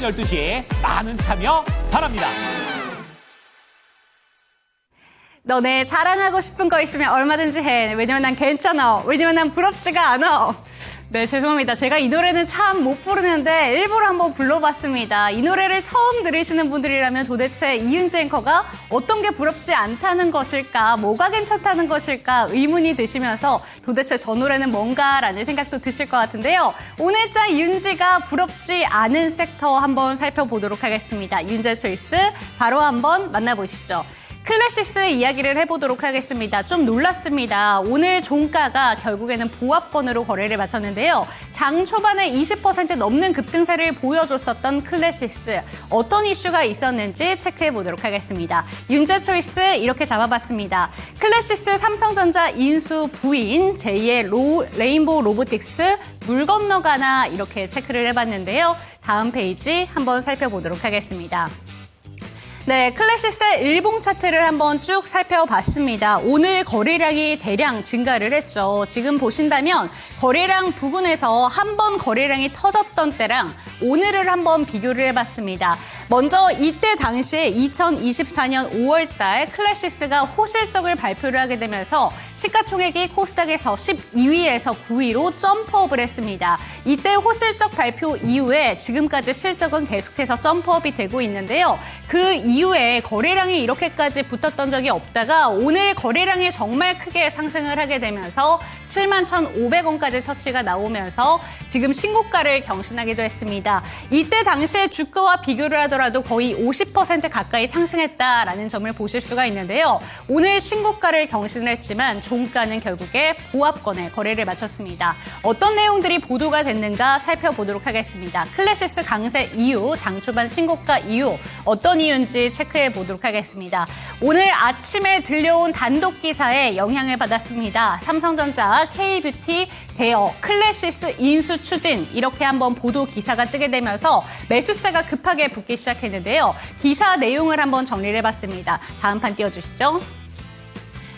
12시 많은 참여 바랍니다. 너네 자랑하고 싶은 거 있으면 얼마든지 해. 왜냐면 난 괜찮아. 왜냐면 난 부럽지가 않아. 네, 죄송합니다. 제가 이 노래는 참 못 부르는데 일부러 한번 불러봤습니다. 이 노래를 처음 들으시는 분들이라면 도대체 이윤지 앵커가 어떤 게 부럽지 않다는 것일까, 뭐가 괜찮다는 것일까 의문이 드시면서 도대체 저 노래는 뭔가라는 생각도 드실 것 같은데요. 오늘자 이윤지가 부럽지 않은 섹터 한번 살펴보도록 하겠습니다. 윤지의 초이스 바로 한번 만나보시죠. 클래시스 이야기를 해보도록 하겠습니다. 좀 놀랐습니다. 오늘 종가가 결국에는 보합권으로 거래를 마쳤는데요. 장 초반에 20% 넘는 급등세를 보여줬었던 클래시스. 어떤 이슈가 있었는지 체크해보도록 하겠습니다. 윤재 초이스 이렇게 잡아봤습니다. 클래시스 삼성전자 인수 부인 제2의 레인보우 로보틱스 물 건너가나 이렇게 체크를 해봤는데요. 다음 페이지 한번 살펴보도록 하겠습니다. 네, 클래시스의 일봉 차트를 한번 쭉 살펴봤습니다. 오늘 거래량이 대량 증가를 했죠. 지금 보신다면 거래량 부분에서 한 번 거래량이 터졌던 때랑 오늘을 한번 비교를 해봤습니다. 먼저 이때 당시에 2024년 5월 달 클래시스가 호실적을 발표를 하게 되면서 시가총액이 코스닥에서 12위에서 9위로 점프업을 했습니다. 이때 호실적 발표 이후에 지금까지 실적은 계속해서 점프업이 되고 있는데요. 그 이후에 거래량이 이렇게까지 붙었던 적이 없다가 오늘 거래량이 정말 크게 상승을 하게 되면서 71,500원까지 터치가 나오면서 지금 신고가를 경신하기도 했습니다. 이때 당시에 주가와 비교를 하더라도 거의 50% 가까이 상승했다라는 점을 보실 수가 있는데요. 오늘 신고가를 경신을 했지만 종가는 결국에 보합권에 거래를 마쳤습니다. 어떤 내용들이 보도가 됐는가 살펴보도록 하겠습니다. 클래시스 강세 이후 장초반 신고가 이후 어떤 이유인지 체크해 보도록 하겠습니다. 오늘 아침에 들려온 단독 기사에 영향을 받았습니다. 삼성전자, K뷰티, 대여, 클래시스 인수 추진 이렇게 한번 보도 기사가 뜨게 되면서 매수세가 급하게 붙기 시작했는데요. 기사 내용을 한번 정리를 해봤습니다. 다음 판 띄워주시죠.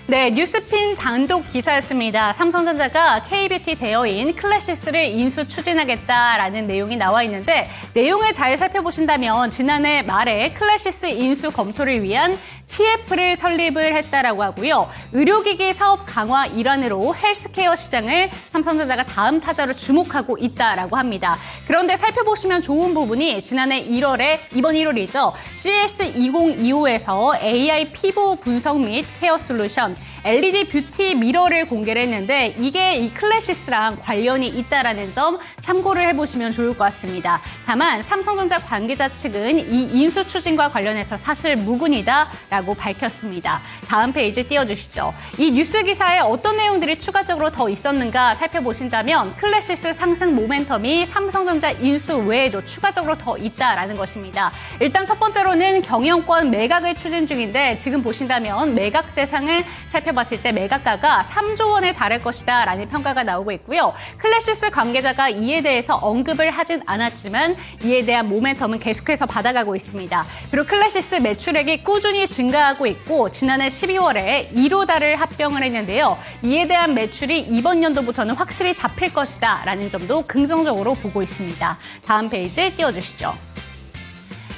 네, 뉴스핀 단독 기사였습니다. 삼성전자가 K뷰티 대여인 클래시스를 인수 추진하겠다라는 내용이 나와 있는데 내용을 잘 살펴보신다면 지난해 말에 클래시스 인수 검토를 위한 TF를 설립을 했다라고 하고요. 의료기기 사업 강화 일환으로 헬스케어 시장을 삼성전자가 다음 타자로 주목하고 있다라고 합니다. 그런데 살펴보시면 좋은 부분이 지난해 1월에 이번 1월이죠. CES 2025에서 AI 피부 분석 및 케어 솔루션 LED 뷰티 미러를 공개를 했는데 이게 이 클래시스랑 관련이 있다라는 점 참고를 해보시면 좋을 것 같습니다. 다만 삼성전자 관계자 측은 이 인수 추진과 관련해서 사실 무근이다라고 밝혔습니다. 다음 페이지 띄워주시죠. 이 뉴스 기사에 어떤 내용들이 추가적으로 더 있었는가 살펴보신다면 클래시스 상승 모멘텀이 삼성전자 인수 외에도 추가적으로 더 있다라는 것입니다. 일단 첫 번째로는 경영권 매각을 추진 중인데 지금 보신다면 매각 대상을 살펴봤을 때 매각가가 3조 원에 달할 것이다 라는 평가가 나오고 있고요. 클래시스 관계자가 이에 대해서 언급을 하진 않았지만 이에 대한 모멘텀은 계속해서 받아가고 있습니다. 그리고 클래시스 매출액이 꾸준히 증가하고 있고 지난해 12월에 1호달을 합병을 했는데요. 이에 대한 매출이 이번 연도부터는 확실히 잡힐 것이다 라는 점도 긍정적으로 보고 있습니다. 다음 페이지 띄워주시죠.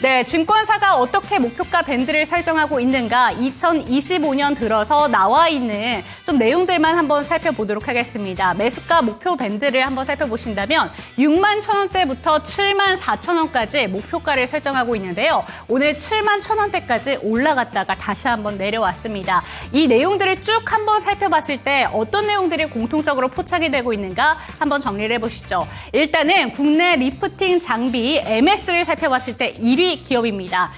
네, 증권사가 어떻게 목표가 밴드를 설정하고 있는가 2025년 들어서 나와 있는 좀 내용들만 한번 살펴보도록 하겠습니다. 매수가 목표 밴드를 한번 살펴보신다면 6만 1,000원대부터 7만 4천원까지 목표가를 설정하고 있는데요. 오늘 7만 1,000원대까지 올라갔다가 다시 한번 내려왔습니다. 이 내용들을 쭉 한번 살펴봤을 때 어떤 내용들이 공통적으로 포착이 되고 있는가 한번 정리를 해보시죠. 일단은 국내 리프팅 장비 MS를 살펴봤을 때 1위 기업입니다.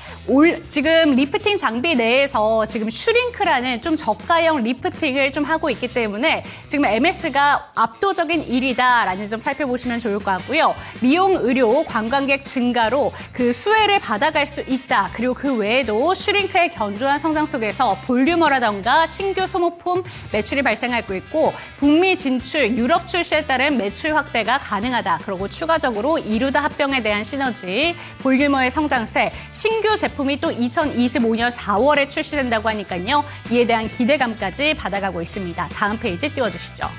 지금 리프팅 장비 내에서 지금 슈링크라는 좀 저가형 리프팅을 좀 하고 있기 때문에 지금 MS가 압도적인 1위다라는 점 살펴보시면 좋을 것 같고요. 미용, 의료, 관광객 증가로 그 수혜를 받아갈 수 있다. 그리고 그 외에도 슈링크의 견조한 성장 속에서 볼류머라던가 신규 소모품 매출이 발생하고 있고 북미 진출, 유럽 출시에 따른 매출 확대가 가능하다. 그리고 추가적으로 이루다 합병에 대한 시너지, 볼류머의 성장 신규 제품이 또 2025년 4월에 출시된다고 하니까요. 이에 대한 기대감까지 받아가고 있습니다. 다음 페이지 띄워주시죠.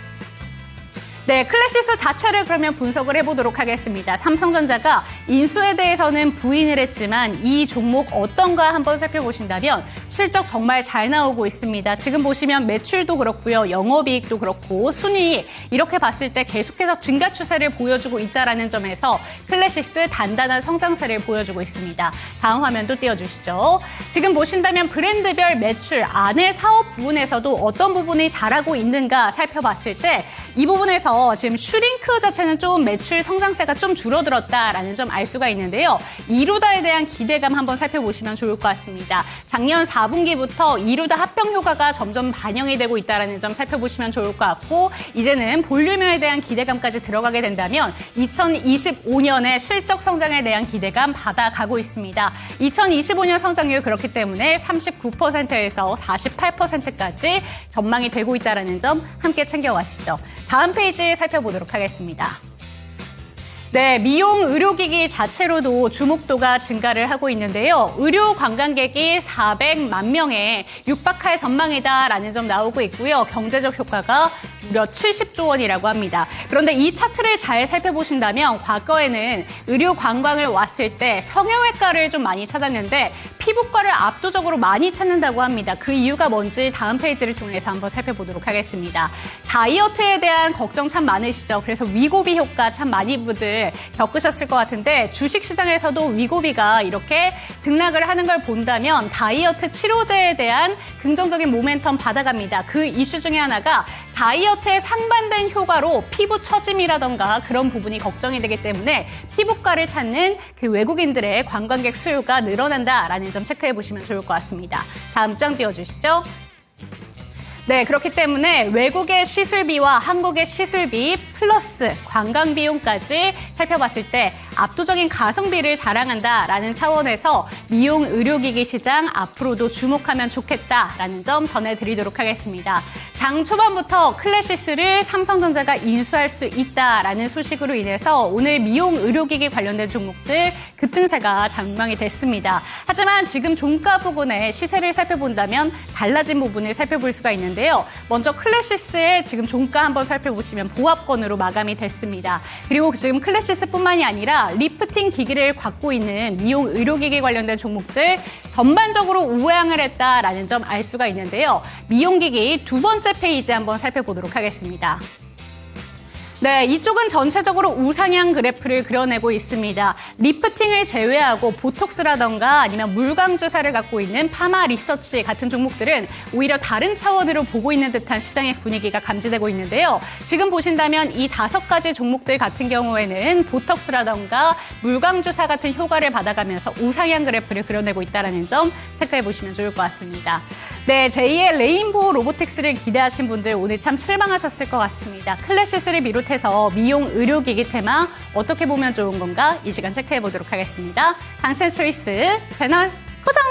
네, 클래시스 자체를 그러면 분석을 해보도록 하겠습니다. 삼성전자가 인수에 대해서는 부인을 했지만 이 종목 어떤가 한번 살펴보신다면 실적 정말 잘 나오고 있습니다. 지금 보시면 매출도 그렇고요. 영업이익도 그렇고 순이익 이렇게 봤을 때 계속해서 증가 추세를 보여주고 있다는 점에서 클래시스 단단한 성장세를 보여주고 있습니다. 다음 화면도 띄워주시죠. 지금 보신다면 브랜드별 매출 안에 사업 부분에서도 어떤 부분이 잘하고 있는가 살펴봤을 때 이 부분에서 지금 슈링크 자체는 좀 매출 성장세가 좀 줄어들었다라는 점 알 수가 있는데요. 이루다에 대한 기대감 한번 살펴보시면 좋을 것 같습니다. 작년 4분기부터 이루다 합병 효과가 점점 반영이 되고 있다는 점 살펴보시면 좋을 것 같고 이제는 볼륨에 대한 기대감까지 들어가게 된다면 2025년의 실적 성장에 대한 기대감 받아가고 있습니다. 2025년 성장률 그렇기 때문에 39%에서 48%까지 전망이 되고 있다는 점 함께 챙겨가시죠. 다음 페이지 살펴보도록 하겠습니다. 네, 미용 의료기기 자체로도 주목도가 증가를 하고 있는데요. 의료 관광객이 400만 명에 육박할 전망이다라는 점 나오고 있고요. 경제적 효과가 무려 70조 원이라고 합니다. 그런데 이 차트를 잘 살펴보신다면 과거에는 의료 관광을 왔을 때 성형외과를 좀 많이 찾았는데 피부과를 압도적으로 많이 찾는다고 합니다. 그 이유가 뭔지 다음 페이지를 통해서 한번 살펴보도록 하겠습니다. 다이어트에 대한 걱정 참 많으시죠. 그래서 위고비 효과 참 많이 분들 겪으셨을 것 같은데 주식시장에서도 위고비가 이렇게 등락을 하는 걸 본다면 다이어트 치료제에 대한 긍정적인 모멘텀 받아갑니다. 그 이슈 중에 하나가 다이어트에 상반된 효과로 피부 처짐이라던가 그런 부분이 걱정이 되기 때문에 피부과를 찾는 그 외국인들의 관광객 수요가 늘어난다라는 점 체크해 보시면 좋을 것 같습니다. 다음 장 띄워주시죠. 네, 그렇기 때문에 외국의 시술비와 한국의 시술비 플러스 관광 비용까지 살펴봤을 때 압도적인 가성비를 자랑한다라는 차원에서 미용 의료기기 시장 앞으로도 주목하면 좋겠다라는 점 전해드리도록 하겠습니다. 장 초반부터 클래시스를 삼성전자가 인수할 수 있다라는 소식으로 인해서 오늘 미용 의료기기 관련된 종목들 급등세가 전망이 됐습니다. 하지만 지금 종가 부근의 시세를 살펴본다면 달라진 부분을 살펴볼 수가 있는데 먼저 클래시스의 지금 종가 한번 살펴보시면 보합권으로 마감이 됐습니다. 그리고 지금 클래시스뿐만이 아니라 리프팅 기기를 갖고 있는 미용 의료기기 관련된 종목들 전반적으로 우량을 했다라는 점 알 수가 있는데요. 미용기기 두 번째 페이지 한번 살펴보도록 하겠습니다. 네, 이쪽은 전체적으로 우상향 그래프를 그려내고 있습니다. 리프팅을 제외하고 보톡스라던가 아니면 물광주사를 갖고 있는 파마 리서치 같은 종목들은 오히려 다른 차원으로 보고 있는 듯한 시장의 분위기가 감지되고 있는데요. 지금 보신다면 이 5가지 종목들 같은 경우에는 보톡스라던가 물광주사 같은 효과를 받아가면서 우상향 그래프를 그려내고 있다는 점 체크해 보시면 좋을 것 같습니다. 네, 제2의 레인보우 로보틱스를 기대하신 분들 오늘 참 실망하셨을 것 같습니다. 클래시스를 비롯해서 미용 의료기기 테마 어떻게 보면 좋은 건가 이 시간 체크해 보도록 하겠습니다. 당신의 초이스 채널 고정!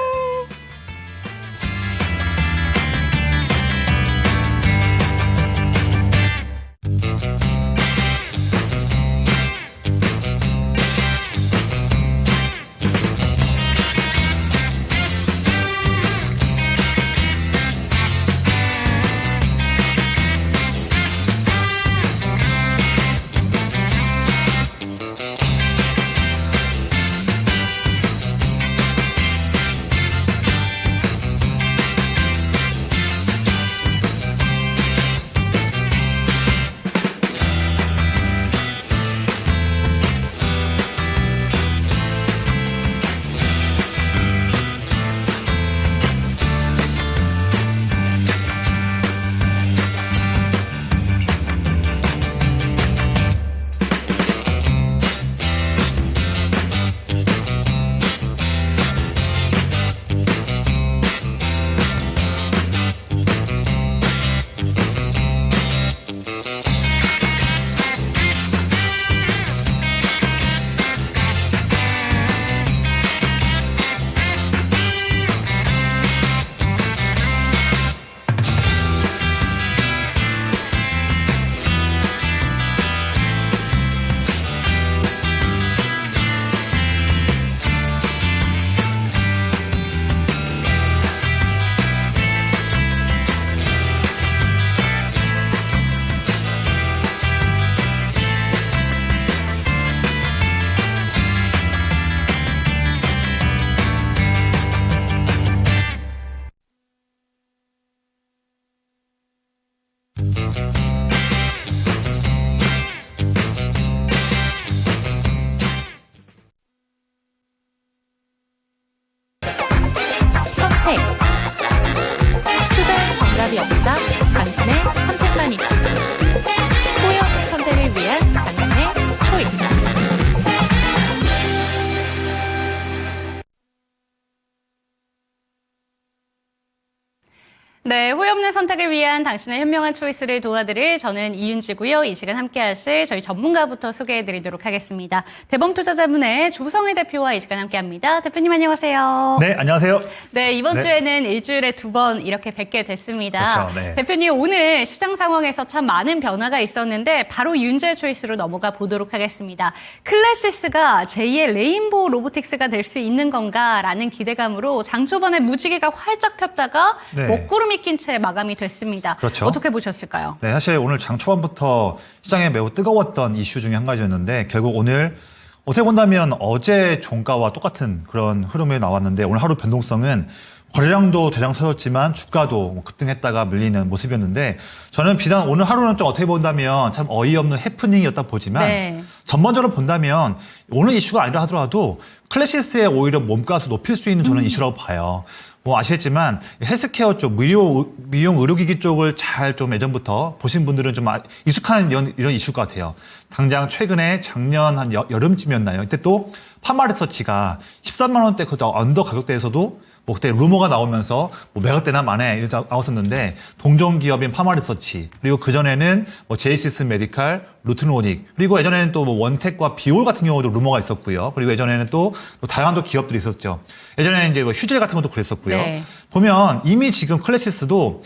네, 후회 없는 선택을 위한 당신의 현명한 초이스를 도와드릴 저는 이윤지고요. 이 시간 함께 하실 저희 전문가부터 소개해드리도록 하겠습니다. 대범투자자문의 조성일 대표와 이 시간 함께합니다. 대표님 안녕하세요. 네, 안녕하세요. 네, 이번 네. 주에는 일주일에 2번 이렇게 뵙게 됐습니다. 그렇죠, 네. 대표님 오늘 시장 상황에서 참 많은 변화가 있었는데 바로 윤재 초이스로 넘어가 보도록 하겠습니다. 클래시스가 제2의 레인보우 로보틱스가 될 수 있는 건가라는 기대감으로 장 초반에 무지개가 활짝 폈다가 네. 먹구름이 낀 채 마감이 됐습니다. 그렇죠. 어떻게 보셨을까요? 네, 사실 오늘 장 초반부터 시장에 매우 뜨거웠던 이슈 중에 한 가지였는데 결국 오늘 어떻게 본다면 어제 종가와 똑같은 그런 흐름이 나왔는데 오늘 하루 변동성은 거래량도 대량 터졌지만 주가도 급등했다가 밀리는 모습이었는데 저는 비단 오늘 하루는 좀 어떻게 본다면 참 어이없는 해프닝이었다 보지만 네. 전반적으로 본다면 오늘 이슈가 아니라 하더라도 클래시스의 오히려 몸값을 높일 수 있는 저는 이슈라고 봐요. 뭐 아시겠지만 헬스케어 쪽 미용 의료기기 쪽을 잘 좀 예전부터 보신 분들은 좀 익숙한 이런 이슈일 것 같아요. 당장 최근에 작년 한 여름쯤이었나요? 이때 또 파마리서치가 13만 원대 그 언더 가격대에서도 뭐 그때 루머가 나오면서 뭐 매각대나 만에 이래서 나왔었는데 동종 기업인 파마리서치 그리고 그 전에는 뭐 제이시스 메디칼, 루트노닉 그리고 예전에는 또 뭐 원텍과 비올 같은 경우도 루머가 있었고요. 그리고 예전에는 또 다양한 또 기업들이 있었죠. 예전에는 이제 뭐 휴젤 같은 것도 그랬었고요. 네. 보면 이미 지금 클래시스도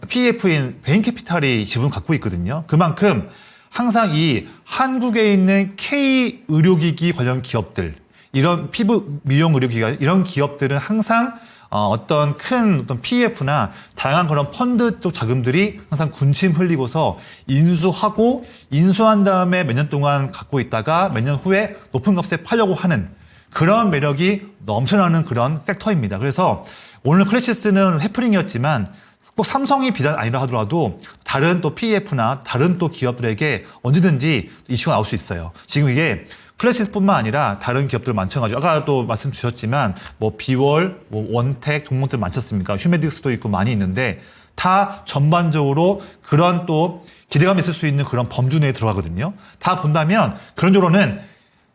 PEF인 베인캐피탈이 지분 갖고 있거든요. 그만큼 항상 이 한국에 있는 K 의료기기 관련 기업들 이런 피부 미용 의료기관 이런 기업들은 항상 어떤 큰 어떤 PF나 다양한 그런 펀드 쪽 자금들이 항상 군침 흘리고서 인수하고 인수한 다음에 몇 년 동안 갖고 있다가 몇 년 후에 높은 값에 팔려고 하는 그런 매력이 넘쳐나는 그런 섹터입니다. 그래서 오늘 클래시스는 해프닝이었지만 꼭 삼성이 비단 아니라 하더라도 다른 또 PEF나 다른 또 기업들에게 언제든지 이슈가 나올 수 있어요. 지금 이게 클래시스뿐만 아니라 다른 기업들 많죠가지고 아까 또 말씀 주셨지만 뭐 비월, 뭐 원텍 종목들 많지 않습니까? 휴메딕스도 있고 많이 있는데 다 전반적으로 그런 또 기대감이 있을 수 있는 그런 범주 내에 들어가거든요. 다 본다면 그런 쪽으로는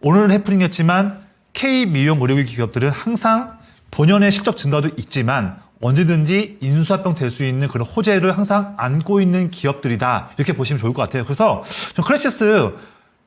오늘은 해프닝이었지만 K 미용 의료기기 기업들은 항상 본연의 실적 증가도 있지만 언제든지 인수합병 될 수 있는 그런 호재를 항상 안고 있는 기업들이다. 이렇게 보시면 좋을 것 같아요. 그래서 좀 클래시스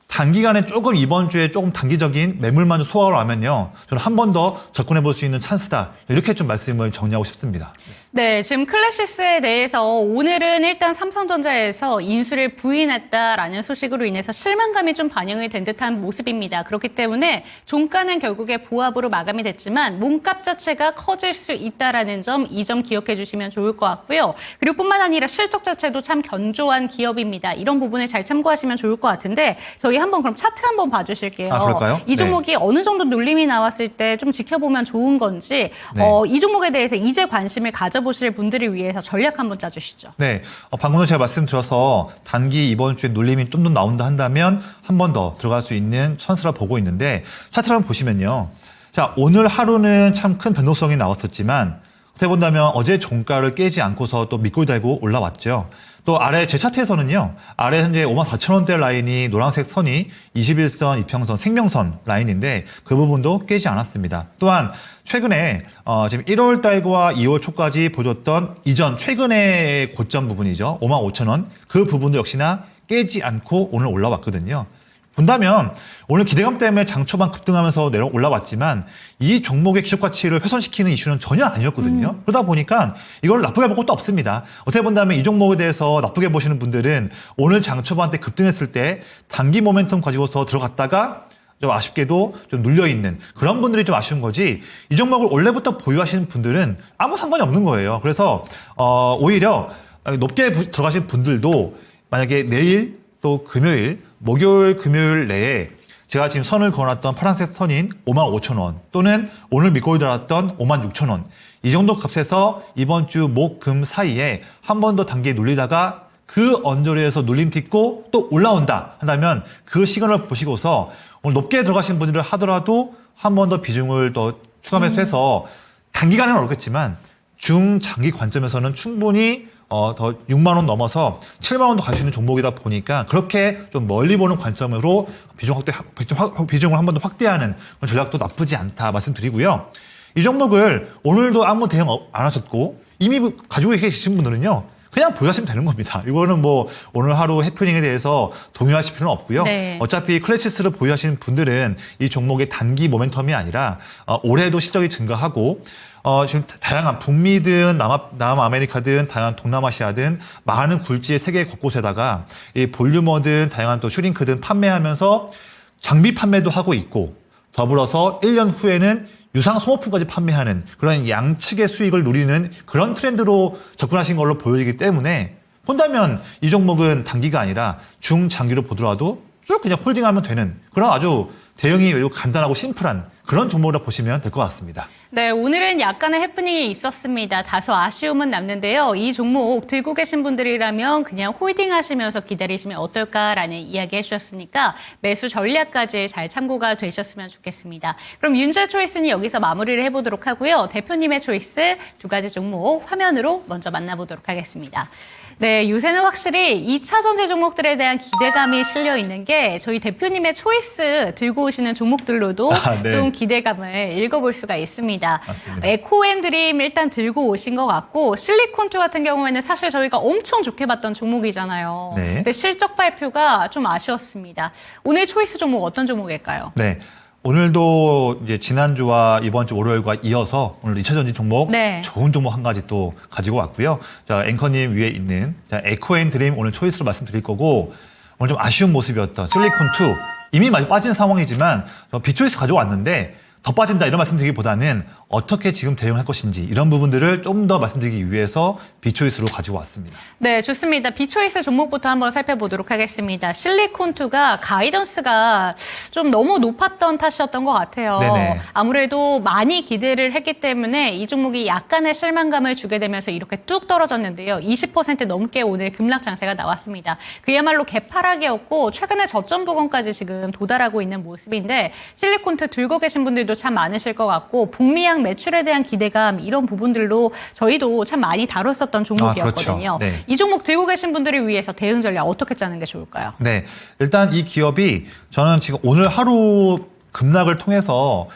단기간에 조금 이번 주에 조금 단기적인 매물만 좀 소화를 하면요. 저는 한 번 더 접근해 볼 수 있는 찬스다. 이렇게 좀 말씀을 정리하고 싶습니다. 네, 지금 클래시스에 대해서 오늘은 일단 삼성전자에서 인수를 부인했다라는 소식으로 인해서 실망감이 좀 반영이 된 듯한 모습입니다. 그렇기 때문에 종가는 결국에 보합으로 마감이 됐지만 몸값 자체가 커질 수 있다라는 점, 이 점 기억해 주시면 좋을 것 같고요. 그리고 뿐만 아니라 실적 자체도 참 견조한 기업입니다. 이런 부분을 잘 참고하시면 좋을 것 같은데 저희 한번 그럼 차트 한번 봐주실게요. 아, 그럴까요? 이 종목이 어느 정도 눌림이 나왔을 때 좀 지켜보면 좋은 건지 네. 이 종목에 대해서 이제 관심을 가져보실 분들을 위해서 전략 한번 짜주시죠. 네, 방금도 제가 말씀드려서 단기 이번 주에 눌림이 좀 더 나온다 한다면 한 번 더 들어갈 수 있는 찬스라 보고 있는데 차트를 한번 보시면요. 자, 오늘 하루는 참 큰 변동성이 나왔었지만 어떻게 본다면 어제 종가를 깨지 않고서 또 밑골 달고 올라왔죠. 또 아래 제 차트에서는요. 아래 현재 54,000원대 라인이 노란색 선이 21선, 이평선, 생명선 라인인데 그 부분도 깨지 않았습니다. 또한 최근에 지금 1월 달과 2월 초까지 보여줬던 이전 최근의 고점 부분이죠. 55,000원. 그 부분도 역시나 깨지 않고 오늘 올라왔거든요. 본다면 오늘 기대감 때문에 장 초반 급등하면서 올라왔지만 이 종목의 기업 가치를 훼손시키는 이슈는 전혀 아니었거든요. 그러다 보니까 이걸 나쁘게 볼 것도 없습니다. 어떻게 본다면 이 종목에 대해서 나쁘게 보시는 분들은 오늘 장 초반 때 급등했을 때 단기 모멘텀 가지고서 들어갔다가 좀 아쉽게도 좀 눌려있는 그런 분들이 좀 아쉬운 거지 이 종목을 원래부터 보유하시는 분들은 아무 상관이 없는 거예요. 그래서 오히려 높게 들어가신 분들도 만약에 내일 또 금요일 목요일, 금요일 내에 제가 지금 선을 그어놨던 파란색 선인 55,000원 또는 오늘 밑골 달았던 56,000원 이 정도 값에서 이번 주 목, 금 사이에 한 번 더 단기에 눌리다가 그 언저리에서 눌림 딛고 또 올라온다 한다면 그 시간을 보시고서 오늘 높게 들어가신 분들을 하더라도 한 번 더 비중을 더 추가 매수해서 단기간에는 어렵겠지만 중장기 관점에서는 충분히 더 6만 원 넘어서 7만 원도 갈 수 있는 종목이다 보니까 그렇게 좀 멀리 보는 관점으로 비중을 한 번 더 확대하는 그런 전략도 나쁘지 않다 말씀드리고요. 이 종목을 오늘도 아무 대응 안 하셨고 이미 가지고 계신 분들은요. 그냥 보유하시면 되는 겁니다. 이거는 뭐 오늘 하루 해프닝에 대해서 동요하실 필요는 없고요. 네. 어차피 클래시스를 보유하시는 분들은 이 종목의 단기 모멘텀이 아니라 올해도 실적이 증가하고 지금 다양한 북미든 남아메리카든 다양한 동남아시아든 많은 굴지의 세계 곳곳에다가 이 볼류머든 다양한 또 슈링크든 판매하면서 장비 판매도 하고 있고 더불어서 1년 후에는 유상 소모품까지 판매하는 그런 양측의 수익을 누리는 그런 트렌드로 접근하신 걸로 보여지기 때문에 본다면 이 종목은 단기가 아니라 중장기로 보더라도 쭉 그냥 홀딩하면 되는 그런 아주 대응이 매우 간단하고 심플한 그런 종목이라 보시면 될 것 같습니다. 네, 오늘은 약간의 해프닝이 있었습니다. 다소 아쉬움은 남는데요. 이 종목 들고 계신 분들이라면 그냥 홀딩 하시면서 기다리시면 어떨까라는 이야기 해주셨으니까 매수 전략까지 잘 참고가 되셨으면 좋겠습니다. 그럼 윤재 초이스는 여기서 마무리를 해보도록 하고요. 대표님의 초이스 두 가지 종목 화면으로 먼저 만나보도록 하겠습니다. 네, 요새는 확실히 2차 전지 종목들에 대한 기대감이 실려 있는 게 저희 대표님의 초이스 들고 오시는 종목들로도 네. 좀 기대감을 읽어볼 수가 있습니다. 맞습니다. 에코앤드림 일단 들고 오신 것 같고 실리콘2 같은 경우에는 사실 저희가 엄청 좋게 봤던 종목이잖아요. 네. 근데 실적 발표가 좀 아쉬웠습니다. 오늘 초이스 종목 어떤 종목일까요? 네. 오늘도 이제 지난주와 이번 주 월요일과 이어서 오늘 2차 전지 종목 네. 좋은 종목 한 가지 또 가지고 왔고요. 자, 앵커님 위에 있는 에코앤드림 오늘 초이스로 말씀드릴 거고 오늘 좀 아쉬운 모습이었던 실리콘2 이미 많이 빠진 상황이지만 비초이스 가져왔는데 더 빠진다 이런 말씀드리기보다는 어떻게 지금 대응할 것인지 이런 부분들을 좀 더 말씀드리기 위해서 비초이스로 가지고 왔습니다. 네, 좋습니다. 비초이스 종목부터 한번 살펴보도록 하겠습니다. 실리콘2가 가이던스가 좀 너무 높았던 탓이었던 것 같아요. 네네. 아무래도 많이 기대를 했기 때문에 이 종목이 약간의 실망감을 주게 되면서 이렇게 뚝 떨어졌는데요. 20% 넘게 오늘 급락 장세가 나왔습니다. 그야말로 개파락이었고 최근에 저점 부근까지 지금 도달하고 있는 모습인데 실리콘2 들고 계신 분들도 참 많으실 것 같고 북미향 매출에 대한 기대감 이런 부분들로 저희도 참 많이 다뤘었던 종목이었거든요. 그렇죠. 네. 이 종목 들고 계신 분들을 위해서 대응 전략 어떻게 짜는 게 좋을까요? 네, 일단 이 기업이 저는 지금 오늘 하루 급락을 통해서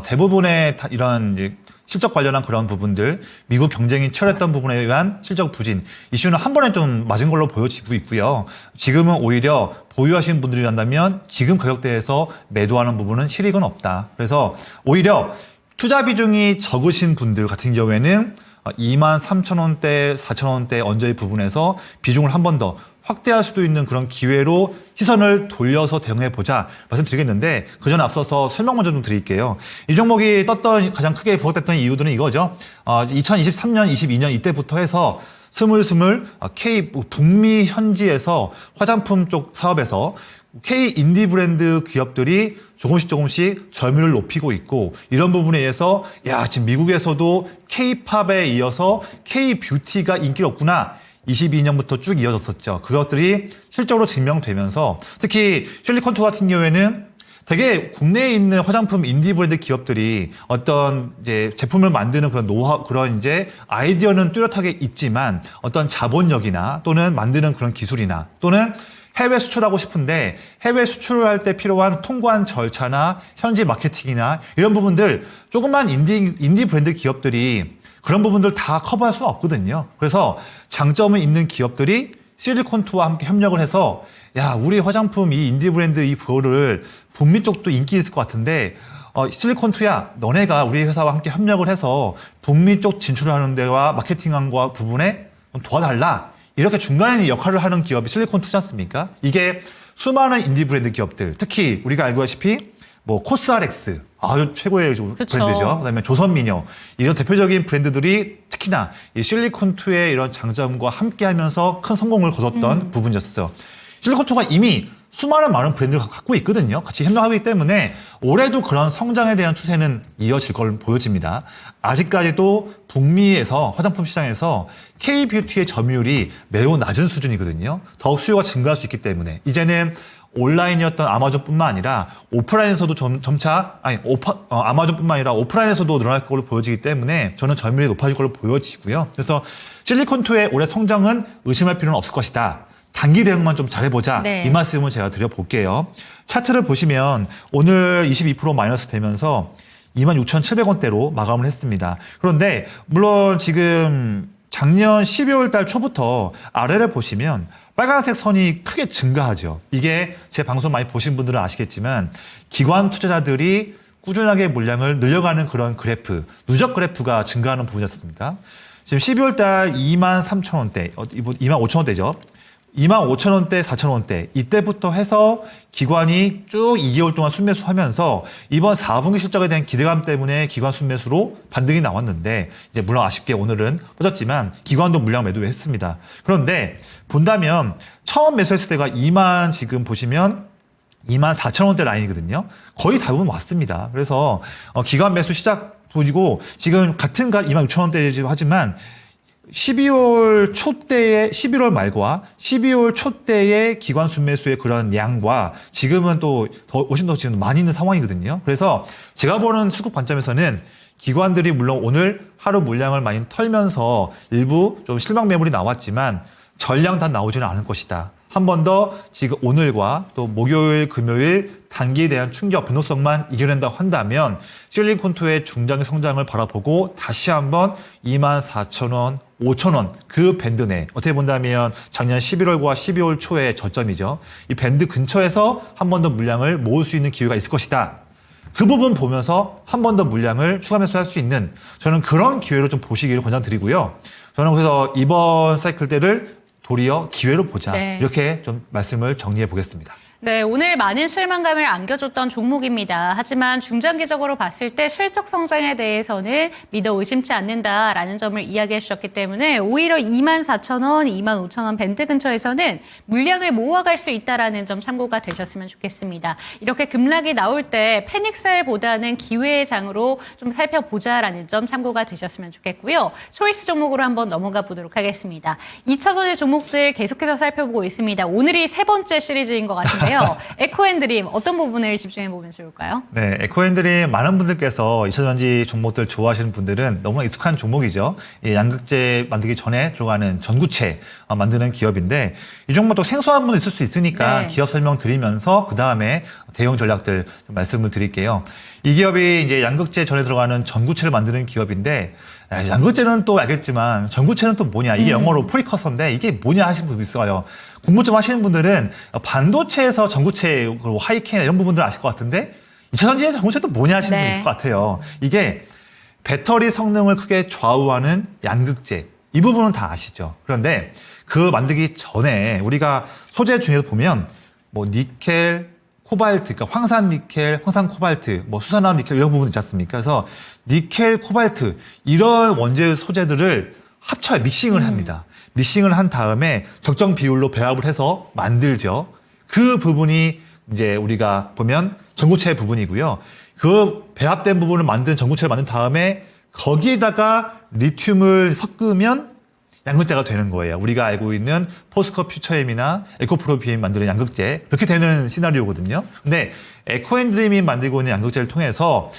대부분의 이런 이제 실적 관련한 그런 부분들, 미국 경쟁이 치열했던 부분에 의한 실적 부진, 이슈는 한 번에 좀 맞은 걸로 보여지고 있고요. 지금은 오히려 보유하신 분들이란다면 지금 가격대에서 매도하는 부분은 실익은 없다. 그래서 오히려 투자 비중이 적으신 분들 같은 경우에는 23,000원대, 4,000원대 언저리 부분에서 비중을 한 번 더 확대할 수도 있는 그런 기회로 시선을 돌려서 대응해보자 말씀드리겠는데 그 전에 앞서서 설명 먼저 좀 드릴게요. 이 종목이 떴던 가장 크게 부각됐던 이유들은 이거죠. 2023년, 22년 이때부터 해서 스물스물 북미 현지에서 화장품 쪽 사업에서 K 인디 브랜드 기업들이 조금씩 점유율을 높이고 있고 이런 부분에 의해서 지금 미국에서도 K-팝에 이어서 K-뷰티가 인기가 없구나. 22년부터 쭉 이어졌었죠. 그것들이 실적으로 증명되면서 특히 실리콘2 같은 경우에는 되게 국내에 있는 화장품 인디 브랜드 기업들이 어떤 이제 제품을 만드는 그런 노하우, 그런 이제 아이디어는 뚜렷하게 있지만 어떤 자본력이나 또는 만드는 그런 기술이나 또는 해외 수출하고 싶은데 해외 수출할 때 필요한 통관 절차나 현지 마케팅이나 이런 부분들 조그만 인디 브랜드 기업들이 그런 부분들 다 커버할 수는 없거든요. 그래서 장점이 있는 기업들이 실리콘2와 함께 협력을 해서 우리 화장품 이 인디 브랜드 이 부호를 북미 쪽도 인기 있을 것 같은데 실리콘2야 너네가 우리 회사와 함께 협력을 해서 북미 쪽 진출하는 데와 마케팅한 거 부분에 좀 도와달라. 이렇게 중간에 역할을 하는 기업이 실리콘2지 않습니까? 이게 수많은 인디 브랜드 기업들, 특히 우리가 알다시피 뭐 코스알엑스 아주 최고의 브랜드죠. 그다음에 조선미녀 이런 대표적인 브랜드들이 특히나 이 실리콘2의 이런 장점과 함께하면서 큰 성공을 거뒀던 부분이었어요. 실리콘2가 이미 수많은 많은 브랜드를 갖고 있거든요. 같이 협력하기 때문에 올해도 그런 성장에 대한 추세는 이어질 걸 보여집니다. 아직까지도 북미에서 화장품 시장에서 K-뷰티의 점유율이 매우 낮은 수준이거든요. 더욱 수요가 증가할 수 있기 때문에 이제는 온라인이었던 아마존뿐만 아니라 오프라인에서도 아마존뿐만 아니라 오프라인에서도 늘어날 걸로 보여지기 때문에 저는 점유율이 높아질 걸로 보여지고요. 그래서 실리콘2의 올해 성장은 의심할 필요는 없을 것이다. 단기 대응만 좀 잘해보자. 네. 이 말씀을 제가 드려볼게요. 차트를 보시면 오늘 22% 마이너스 되면서 26,700원대로 마감을 했습니다. 그런데 물론 지금 작년 12월 달 초부터 아래를 보시면 빨간색 선이 크게 증가하죠. 이게 제 방송 많이 보신 분들은 아시겠지만 기관 투자자들이 꾸준하게 물량을 늘려가는 그런 그래프, 누적 그래프가 증가하는 부분이었습니까? 지금 12월 달 23,000원대, 25,000원대죠. 25,000원대, 4,000원대 이때부터 해서 기관이 쭉 2개월 동안 순매수하면서 이번 4분기 실적에 대한 기대감 때문에 기관 순매수로 반등이 나왔는데 이제 물론 아쉽게 오늘은 빠졌지만 기관도 물량 매도했습니다. 그런데 본다면 처음 매수했을 때가 지금 보시면 24,000원대 라인이거든요. 거의 대부분 왔습니다. 그래서 기관 매수 시작 보이고 지금 같은 26,000원대 하지만 11월 말과 12월 초때의 기관 순매수의 그런 양과 지금은 또 훨씬 더 지금 많이 있는 상황이거든요. 그래서 제가 보는 수급 관점에서는 기관들이 물론 오늘 하루 물량을 많이 털면서 일부 좀 실망 매물이 나왔지만 전량 다 나오지는 않을 것이다. 한 번 더 지금 오늘과 또 목요일, 금요일 단기에 대한 충격, 변동성만 이겨낸다고 한다면 실링콘투의 중장기 성장을 바라보고 다시 한번 24,000원, 5,000원 그 밴드 내 어떻게 본다면 작년 11월과 12월 초의 저점이죠. 이 밴드 근처에서 한 번 더 물량을 모을 수 있는 기회가 있을 것이다. 그 부분 보면서 한 번 더 물량을 추가 매수할 수 있는 저는 그런 기회로 좀 보시기를 권장드리고요. 저는 그래서 이번 사이클 때를 도리어 기회로 보자. 네. 이렇게 좀 말씀을 정리해 보겠습니다. 네, 오늘 많은 실망감을 안겨줬던 종목입니다. 하지만 중장기적으로 봤을 때 실적 성장에 대해서는 믿어 의심치 않는다라는 점을 이야기해 주셨기 때문에 오히려 24,000원, 25,000원 밴드 근처에서는 물량을 모아갈 수 있다라는 점 참고가 되셨으면 좋겠습니다. 이렇게 급락이 나올 때 패닉셀보다는 기회의 장으로 좀 살펴보자라는 점 참고가 되셨으면 좋겠고요. 초이스 종목으로 한번 넘어가 보도록 하겠습니다. 2차전의 종목들 계속해서 살펴보고 있습니다. 오늘이 세 번째 시리즈인 것 같은데요. 에코앤드림 어떤 부분을 집중해 보면 좋을까요? 네, 에코앤드림 많은 분들께서 2차전지 종목들 좋아하시는 분들은 너무나 익숙한 종목이죠. 이 양극재 만들기 전에 들어가는 전구체 만드는 기업인데 이 종목도 생소한 분도 있을 수 있으니까 네. 기업 설명 드리면서 그 다음에 대응 전략들 좀 말씀을 드릴게요. 이 기업이 이제 양극재 전에 들어가는 전구체를 만드는 기업인데 양극재는 또 알겠지만 전구체는 또 뭐냐 이게 영어로 프리커서인데 이게 뭐냐 하시는 분도 있어요. 공부 좀 하시는 분들은 반도체에서 전구체 그리고 하이켄 이런 부분들 아실 것 같은데 2차전지에서 전구체 또 뭐냐 하시는 분도 있을 것 같아요. 이게 배터리 성능을 크게 좌우하는 양극재 이 부분은 다 아시죠. 그런데 그 만들기 전에 우리가 소재 중에서 보면 뭐 니켈, 코발트, 그러니까 황산 니켈, 황산 코발트, 뭐 수산화 니켈 이런 부분 있지 않습니까? 그래서 니켈, 코발트 이런 원재 소재들을 합쳐요. 믹싱을 합니다. 믹싱을 한 다음에 적정 비율로 배합을 해서 만들죠. 그 부분이 이제 우리가 보면 전구체 부분이고요. 그 배합된 부분을 만든 전구체를 만든 다음에 거기에다가 리튬을 섞으면 양극재가 되는 거예요. 우리가 알고 있는 포스코 퓨처엠이나 에코프로비엠 만드는 양극재 그렇게 되는 시나리오거든요. 근데 에코앤드림이 만들고 있는 양극재를 통해서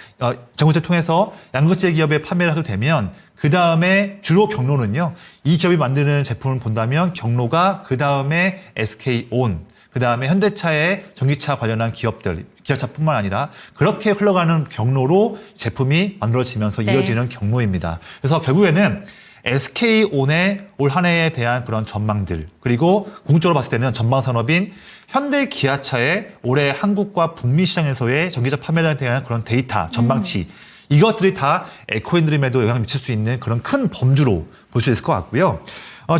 전구체를 통해서 양극재 기업에 판매를 하게 되면 그 다음에 주로 경로는요. 이 기업이 만드는 제품을 본다면 경로가 그 다음에 SK온 그 다음에 현대차의 전기차 관련한 기업들, 기아차뿐만 아니라 그렇게 흘러가는 경로로 제품이 만들어지면서 네. 이어지는 경로입니다. 그래서 결국에는 SK온의 올 한 해에 대한 그런 전망들 그리고 궁극적으로 봤을 때는 전방 산업인 현대 기아차의 올해 한국과 북미 시장에서의 전기차 판매량에 대한 그런 데이터 전망치 이것들이 다 에코앤드림에도 영향을 미칠 수 있는 그런 큰 범주로 볼 수 있을 것 같고요.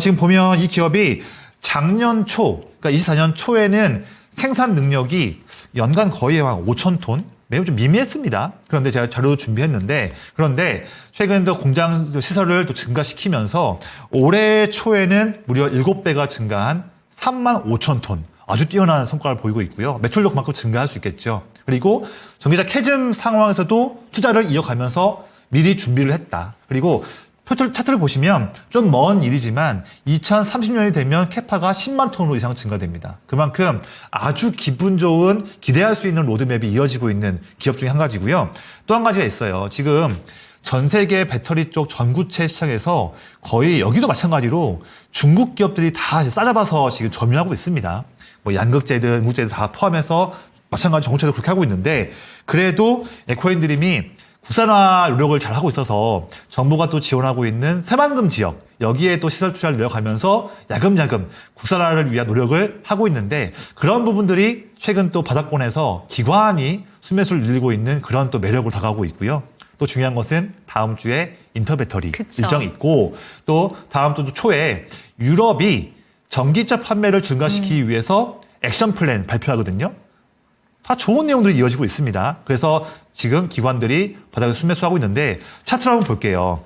지금 보면 이 기업이 작년 초, 그러니까 24년 초에는 생산 능력이 연간 거의 한 5,000톤 매우 좀 미미했습니다. 그런데 제가 자료 준비했는데 그런데 최근 더 공장 시설을 또 증가시키면서 올해 초에는 무려 7배가 증가한 35,000톤 아주 뛰어난 성과를 보이고 있고요. 매출도 그만큼 증가할 수 있겠죠. 그리고 전기차 캐즘 상황에서도 투자를 이어가면서 미리 준비를 했다. 그리고 차트를 보시면 좀 먼 일이지만 2030년이 되면 캐파가 10만 톤으로 이상 증가됩니다. 그만큼 아주 기분 좋은 기대할 수 있는 로드맵이 이어지고 있는 기업 중에 한 가지고요. 또 한 가지가 있어요. 지금 전 세계 배터리 쪽 전구체 시장에서 거의 여기도 마찬가지로 중국 기업들이 다 싸잡아서 지금 점유하고 있습니다. 뭐 양극재든 음극재든 다 포함해서 마찬가지 전구체도 그렇게 하고 있는데 그래도 에코앤드림이 국산화 노력을 잘 하고 있어서 정부가 또 지원하고 있는 새만금 지역 여기에 또 시설 투자를 늘려가면서 야금야금 국산화를 위한 노력을 하고 있는데 그런 부분들이 최근 또 바닥권에서 기관이 순매수를 늘리고 있는 그런 또 매력으로 다가오고 있고요. 또 중요한 것은 다음 주에 인터배터리 그쵸. 일정이 있고 또 다음 주 초에 유럽이 전기차 판매를 증가시키기 위해서 액션 플랜 발표하거든요. 다 좋은 내용들이 이어지고 있습니다. 그래서 지금 기관들이 바닥에 순매수하고 있는데 차트를 한번 볼게요.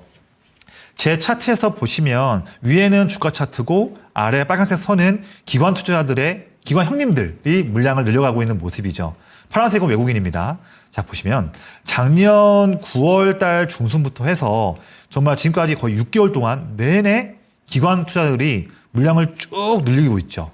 제 차트에서 보시면 위에는 주가 차트고 아래 빨간색 선은 기관 투자자들의 기관 형님들이 물량을 늘려가고 있는 모습이죠. 파란색은 외국인입니다. 자, 보시면 작년 9월 달 중순부터 해서 정말 지금까지 거의 6개월 동안 내내 기관 투자자들이 물량을 쭉 늘리고 있죠.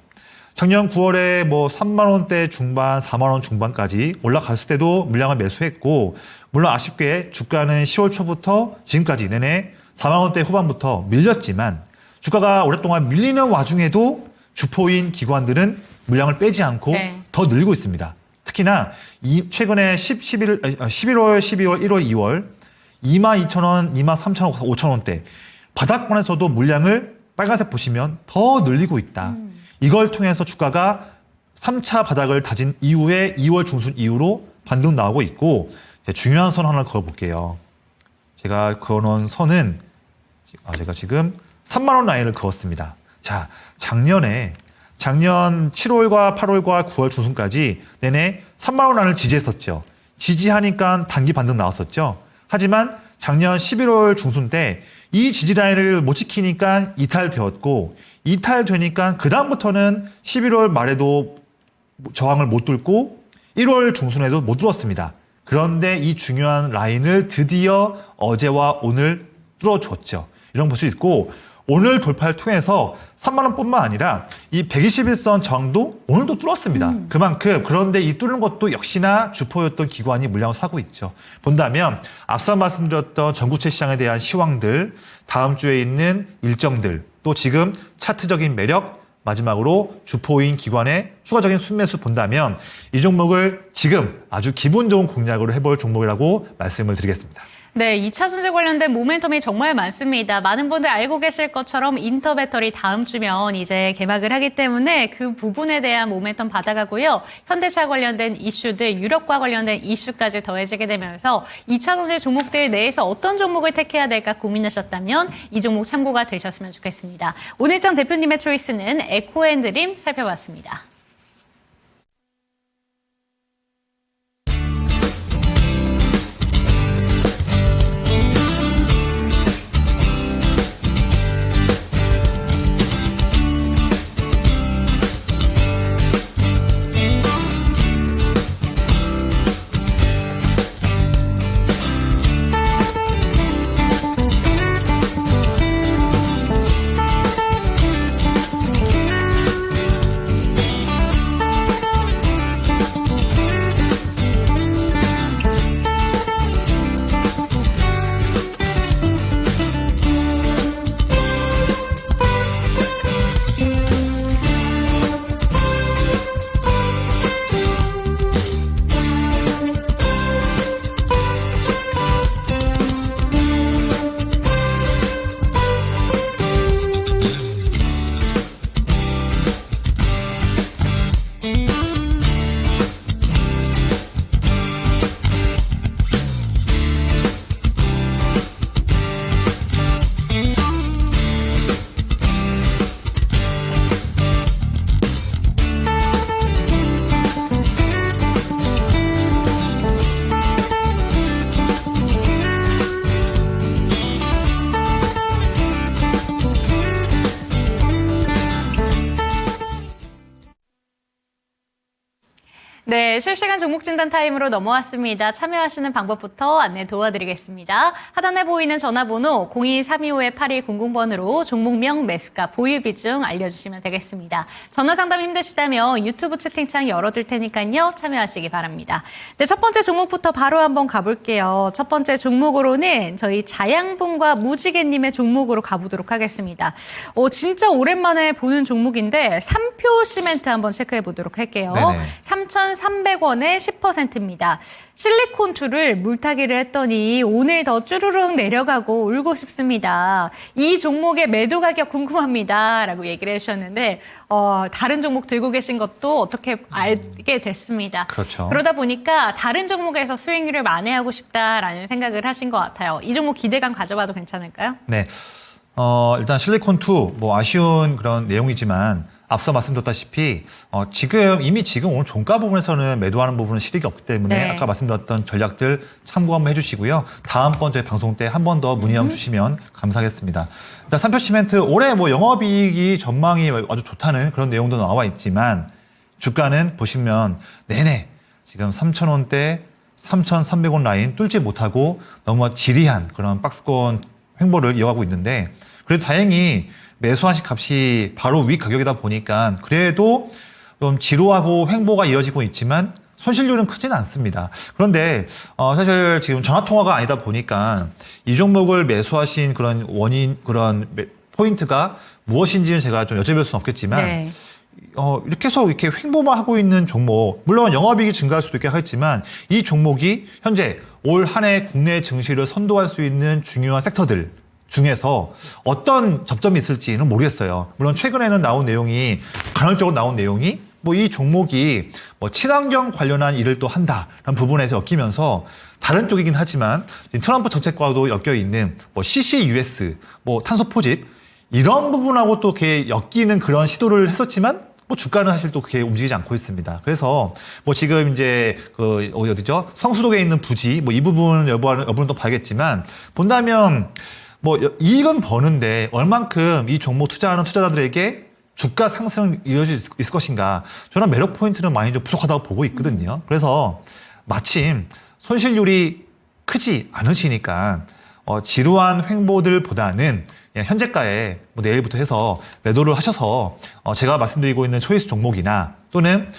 작년 9월에 뭐 3만 원대 중반, 4만 원 중반까지 올라갔을 때도 물량을 매수했고 물론 아쉽게 주가는 10월 초부터 지금까지 내내 4만 원대 후반부터 밀렸지만 주가가 오랫동안 밀리는 와중에도 주포인 기관들은 물량을 빼지 않고 네. 더 늘리고 있습니다. 특히나 최근에 11월, 12월, 1월, 2월 22,000원, 23,000원, 5,000원대 바닥권에서도 물량을 빨간색 보시면 더 늘리고 있다. 이걸 통해서 주가가 3차 바닥을 다진 이후에 2월 중순 이후로 반등 나오고 있고 중요한 선 하나 그어볼게요. 제가 그어놓은 선은 제가 지금 3만 원 라인을 그었습니다. 자, 작년 7월과 8월과 9월 중순까지 내내 3만 원 라인을 지지했었죠. 지지하니까 단기 반등 나왔었죠. 하지만 작년 11월 중순 때 이 지지 라인을 못 지키니까 이탈되었고 이탈되니까 그다음부터는 11월 말에도 저항을 못 뚫고 1월 중순에도 못 뚫었습니다. 그런데 이 중요한 라인을 드디어 어제와 오늘 뚫어줬죠. 이런 거 볼 수 있고 오늘 돌파를 통해서 3만 원뿐만 아니라 이 121선 저항도 오늘도 뚫었습니다. 그만큼 그런데 이 뚫는 것도 역시나 주포였던 기관이 물량을 사고 있죠. 본다면 앞서 말씀드렸던 전구체 시장에 대한 시황들, 다음 주에 있는 일정들, 또 지금 차트적인 매력, 마지막으로 주포인 기관의 추가적인 순매수 본다면 이 종목을 지금 아주 기분 좋은 공략으로 해볼 종목이라고 말씀을 드리겠습니다. 네, 2차 전지 관련된 모멘텀이 정말 많습니다. 많은 분들 알고 계실 것처럼 인터배터리 다음 주면 이제 개막을 하기 때문에 그 부분에 대한 모멘텀 받아가고요. 현대차 관련된 이슈들, 유럽과 관련된 이슈까지 더해지게 되면서 2차 전지 종목들 내에서 어떤 종목을 택해야 될까 고민하셨다면 이 종목 참고가 되셨으면 좋겠습니다. 오늘장 대표님의 초이스는 에코앤드림 살펴봤습니다. 네, 실시간 종목 진단 타임으로 넘어왔습니다. 참여하시는 방법부터 안내 도와드리겠습니다. 하단에 보이는 전화번호 02-325-8100번으로 종목명, 매수가, 보유 비중 알려주시면 되겠습니다. 전화 상담 힘드시다면 유튜브 채팅창 열어둘 테니까요. 참여하시기 바랍니다. 네, 첫 번째 종목부터 바로 한번 가볼게요. 첫 번째 종목으로는 저희 자양분과 무지개님의 종목으로 가보도록 하겠습니다. 진짜 오랜만에 보는 종목인데 삼표 시멘트 한번 체크해 보도록 할게요. 네네. 3,300원에 10%입니다. 실리콘2를 물타기를 했더니 오늘 더 쭈루룩 내려가고 울고 싶습니다. 이 종목의 매도 가격 궁금합니다. 라고 얘기를 해주셨는데 다른 종목 들고 계신 것도 어떻게 알게 됐습니다. 그렇죠. 그러다 보니까 다른 종목에서 수익률을 만회하고 싶다라는 생각을 하신 것 같아요. 이 종목 기대감 가져봐도 괜찮을까요? 네. 일단 실리콘2 뭐 아쉬운 그런 내용이지만 앞서 말씀드렸다시피 지금 오늘 종가 부분에서는 매도하는 부분은 실익이 없기 때문에 네. 아까 말씀드렸던 전략들 참고 한번 해주시고요. 다음번 저희 방송 때 한 번 더 문의 한번 주시면 감사하겠습니다. 일단 삼표시멘트 올해 뭐 영업이익이 전망이 아주 좋다는 그런 내용도 나와 있지만 주가는 보시면 내내 지금 3,000원대 3,300원 라인 뚫지 못하고 너무 지리한 그런 박스권 횡보를 이어가고 있는데 그래도 다행히 매수하신 값이 바로 위 가격이다 보니까 그래도 좀 지루하고 횡보가 이어지고 있지만 손실률은 크지는 않습니다. 그런데 사실 지금 전화통화가 아니다 보니까 이 종목을 매수하신 그런 원인, 그런 포인트가 무엇인지는 제가 좀 여쭤볼 수는 없겠지만 네. 이렇게 해서 이렇게 횡보만 하고 있는 종목, 물론 영업이익이 증가할 수도 있겠지만 이 종목이 현재 올 한 해 국내 증시를 선도할 수 있는 중요한 섹터들 중에서 어떤 접점이 있을지는 모르겠어요. 물론 최근에는 나온 내용이 간헐적으로 나온 내용이 뭐 이 종목이 뭐 친환경 관련한 일을 또 한다라는 부분에서 엮이면서 다른 쪽이긴 하지만 트럼프 정책과도 엮여 있는 뭐 CCUS, 뭐 탄소 포집 이런 부분하고 또 이렇게 엮이는 그런 시도를 했었지만 뭐 주가는 사실 또 그렇게 움직이지 않고 있습니다. 그래서 뭐 지금 이제 어디죠? 성수동에 있는 부지 뭐 이 부분 여부는 또 봐야겠지만 본다면 뭐 이익은 버는데 얼만큼 이 종목 투자하는 투자자들에게 주가 상승 이어질 수 있을 것인가? 저는 매력 포인트는 많이 좀 부족하다고 보고 있거든요. 그래서 마침 손실률이 크지 않으시니까 지루한 횡보들보다는 그냥 현재가에 뭐 내일부터 해서 매도를 하셔서 제가 말씀드리고 있는 초이스 종목이나 또는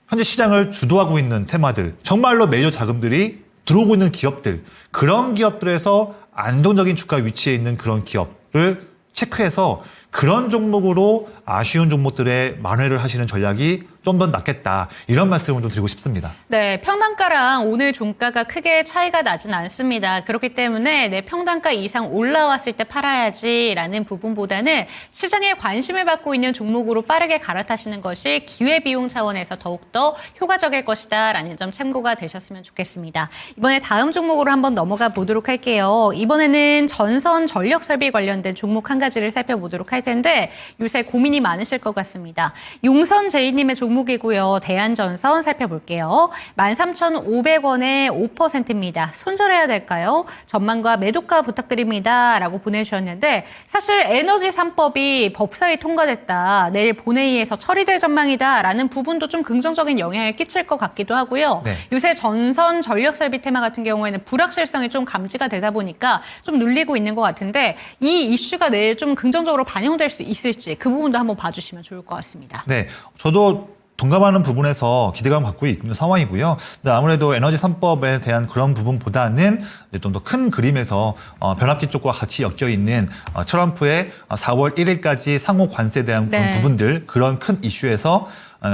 현재 시장을 주도하고 있는 테마들, 정말로 메이저 자금들이 들어오고 있는 기업들, 그런 기업들에서 안정적인 주가 위치에 있는 그런 기업을 체크해서 그런 종목으로 아쉬운 종목들에 만회를 하시는 전략이 좀 더 낫겠다. 이런 말씀을 좀 드리고 싶습니다. 네, 평단가랑 오늘 종가가 크게 차이가 나진 않습니다. 그렇기 때문에 내 평단가 이상 올라왔을 때 팔아야지라는 부분보다는 시장에 관심을 받고 있는 종목으로 빠르게 갈아타시는 것이 기회비용 차원에서 더욱더 효과적일 것이다라는 점 참고가 되셨으면 좋겠습니다. 이번에 다음 종목으로 한번 넘어가 보도록 할게요. 이번에는 전선 전력설비 관련된 종목 한 가지를 살펴보도록 할 텐데 요새 고민이 많으실 것 같습니다. 용선제이님의 종목이고요. 대한전선 살펴볼게요. 13,500원에 5%입니다. 손절해야 될까요? 전망과 매도가 부탁드립니다. 라고 보내주셨는데 사실 에너지 3법이 법사위 통과됐다. 내일 본회의에서 처리될 전망이다. 라는 부분도 좀 긍정적인 영향을 끼칠 것 같기도 하고요. 네. 요새 전선 전력설비 테마 같은 경우에는 불확실성이 좀 감지가 되다 보니까 좀 눌리고 있는 것 같은데 이 이슈가 내일 좀 긍정적으로 반영될 수 있을지 그 부분도 한번 봐주시면 좋을 것 같습니다. 네, 저도 동감하는 부분에서 기대감 갖고 있는 상황이고요. 근데 아무래도 에너지 3법에 대한 그런 부분보다는 좀 더 큰 그림에서 변압기 쪽과 같이 엮여 있는 트럼프의 4월 1일까지 상호 관세에 대한 그런 네. 부분들, 그런 큰 이슈에서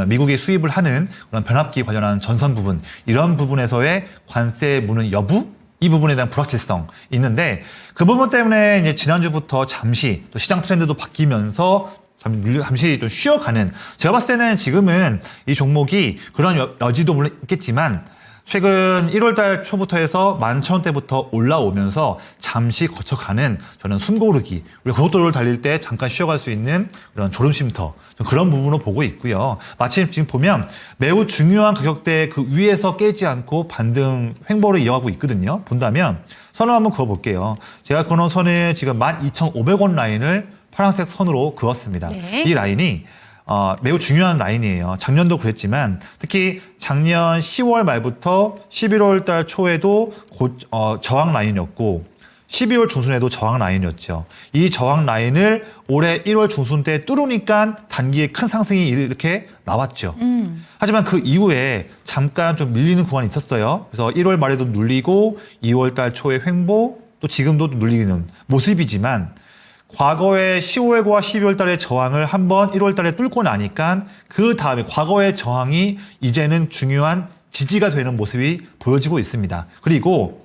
미국이 수입을 하는 그런 변압기 관련한 전선 부분, 이런 부분에서의 관세 무는 여부, 이 부분에 대한 불확실성 있는데 그 부분 때문에 이제 지난주부터 잠시 또 시장 트렌드도 바뀌면서 잠시 좀 쉬어가는, 제가 봤을 때는 지금은 이 종목이 그런 여지도 물론 있겠지만 최근 1월달 초부터 해서 11,000원대부터 올라오면서 잠시 거쳐가는 저는 숨고르기, 우리 고속도로를 달릴 때 잠깐 쉬어갈 수 있는 그런 졸음쉼터, 그런 부분으로 보고 있고요. 마침 지금 보면 매우 중요한 가격대 그 위에서 깨지 않고 반등 횡보를 이어가고 있거든요. 본다면 선을 한번 그어볼게요. 제가 그어놓은 선은 지금 12,500원 라인을 파란색 선으로 그었습니다. 네. 이 라인이 매우 중요한 라인이에요. 작년도 그랬지만 특히 작년 10월 말부터 11월 달 초에도 저항 라인이었고 12월 중순에도 저항 라인이었죠. 이 저항 라인을 올해 1월 중순 때 뚫으니까 단기에 큰 상승이 이렇게 나왔죠. 하지만 그 이후에 잠깐 좀 밀리는 구간이 있었어요. 그래서 1월 말에도 눌리고 2월 달 초에 횡보, 또 지금도 눌리는 모습이지만 과거에 10월과 12월 달의 저항을 한번 1월 달에 뚫고 나니까 그 다음에 과거의 저항이 이제는 중요한 지지가 되는 모습이 보여지고 있습니다. 그리고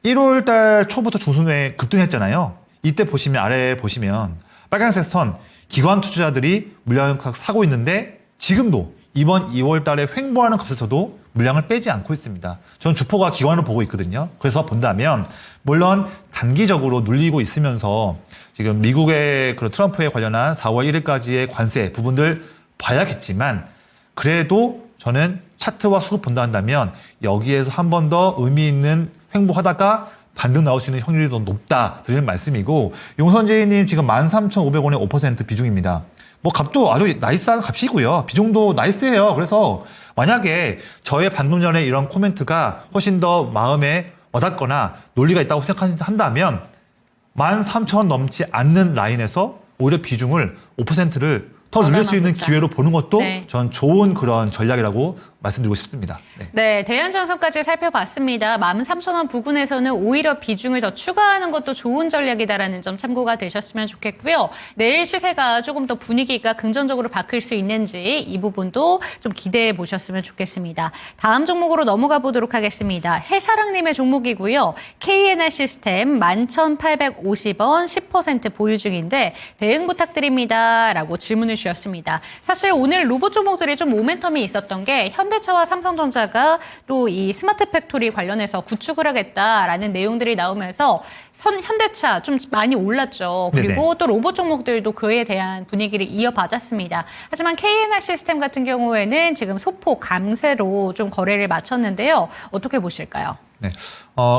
1월 달 초부터 중순에 급등했잖아요. 이때 보시면 아래에 보시면 빨간색 선 기관 투자자들이 물량을 사고 있는데 지금도 이번 2월 달에 횡보하는 값에서도 물량을 빼지 않고 있습니다. 저는 주포가 기관을 보고 있거든요. 그래서 본다면 물론 단기적으로 눌리고 있으면서 지금 미국의 그런 트럼프에 관련한 4월 1일까지의 관세 부분들 봐야겠지만 그래도 저는 차트와 수급 본다 한다면 여기에서 한 번 더 의미 있는 횡보하다가 반등 나올 수 있는 확률이 더 높다 드리는 말씀이고 용선재님 지금 13,500원의 5% 비중입니다. 뭐 값도 아주 나이스한 값이고요. 비중도 나이스해요. 그래서 만약에 저의 방금 전에 이런 코멘트가 훨씬 더 마음에 와닿거나 논리가 있다고 생각한다면 13,000원 넘지 않는 라인에서 오히려 비중을 5%를 더 늘릴 수 있는 기회로 보는 것도 네. 전 좋은 그런 전략이라고 말씀드리고 싶습니다. 네. 네, 대한전선까지 살펴봤습니다. 13,000원 부근에서는 오히려 비중을 더 추가하는 것도 좋은 전략이다라는 점 참고가 되셨으면 좋겠고요. 내일 시세가 조금 더 분위기가 긍정적으로 바뀔 수 있는지 이 부분도 좀 기대해 보셨으면 좋겠습니다. 다음 종목으로 넘어가 보도록 하겠습니다. 해사랑님의 종목이고요. KNR 시스템 11,850원 10% 보유 중인데 대응 부탁드립니다. 라고 질문을 주셨습니다. 사실 오늘 로봇 종목들이 좀 모멘텀이 있었던 게 현대차와 삼성전자가 또 이 스마트 팩토리 관련해서 구축을 하겠다라는 내용들이 나오면서 현대차 좀 많이 올랐죠. 그리고 네네. 또 로봇 종목들도 그에 대한 분위기를 이어받았습니다. 하지만 KNR 시스템 같은 경우에는 지금 소폭 강세로 좀 거래를 마쳤는데요. 어떻게 보실까요? 네.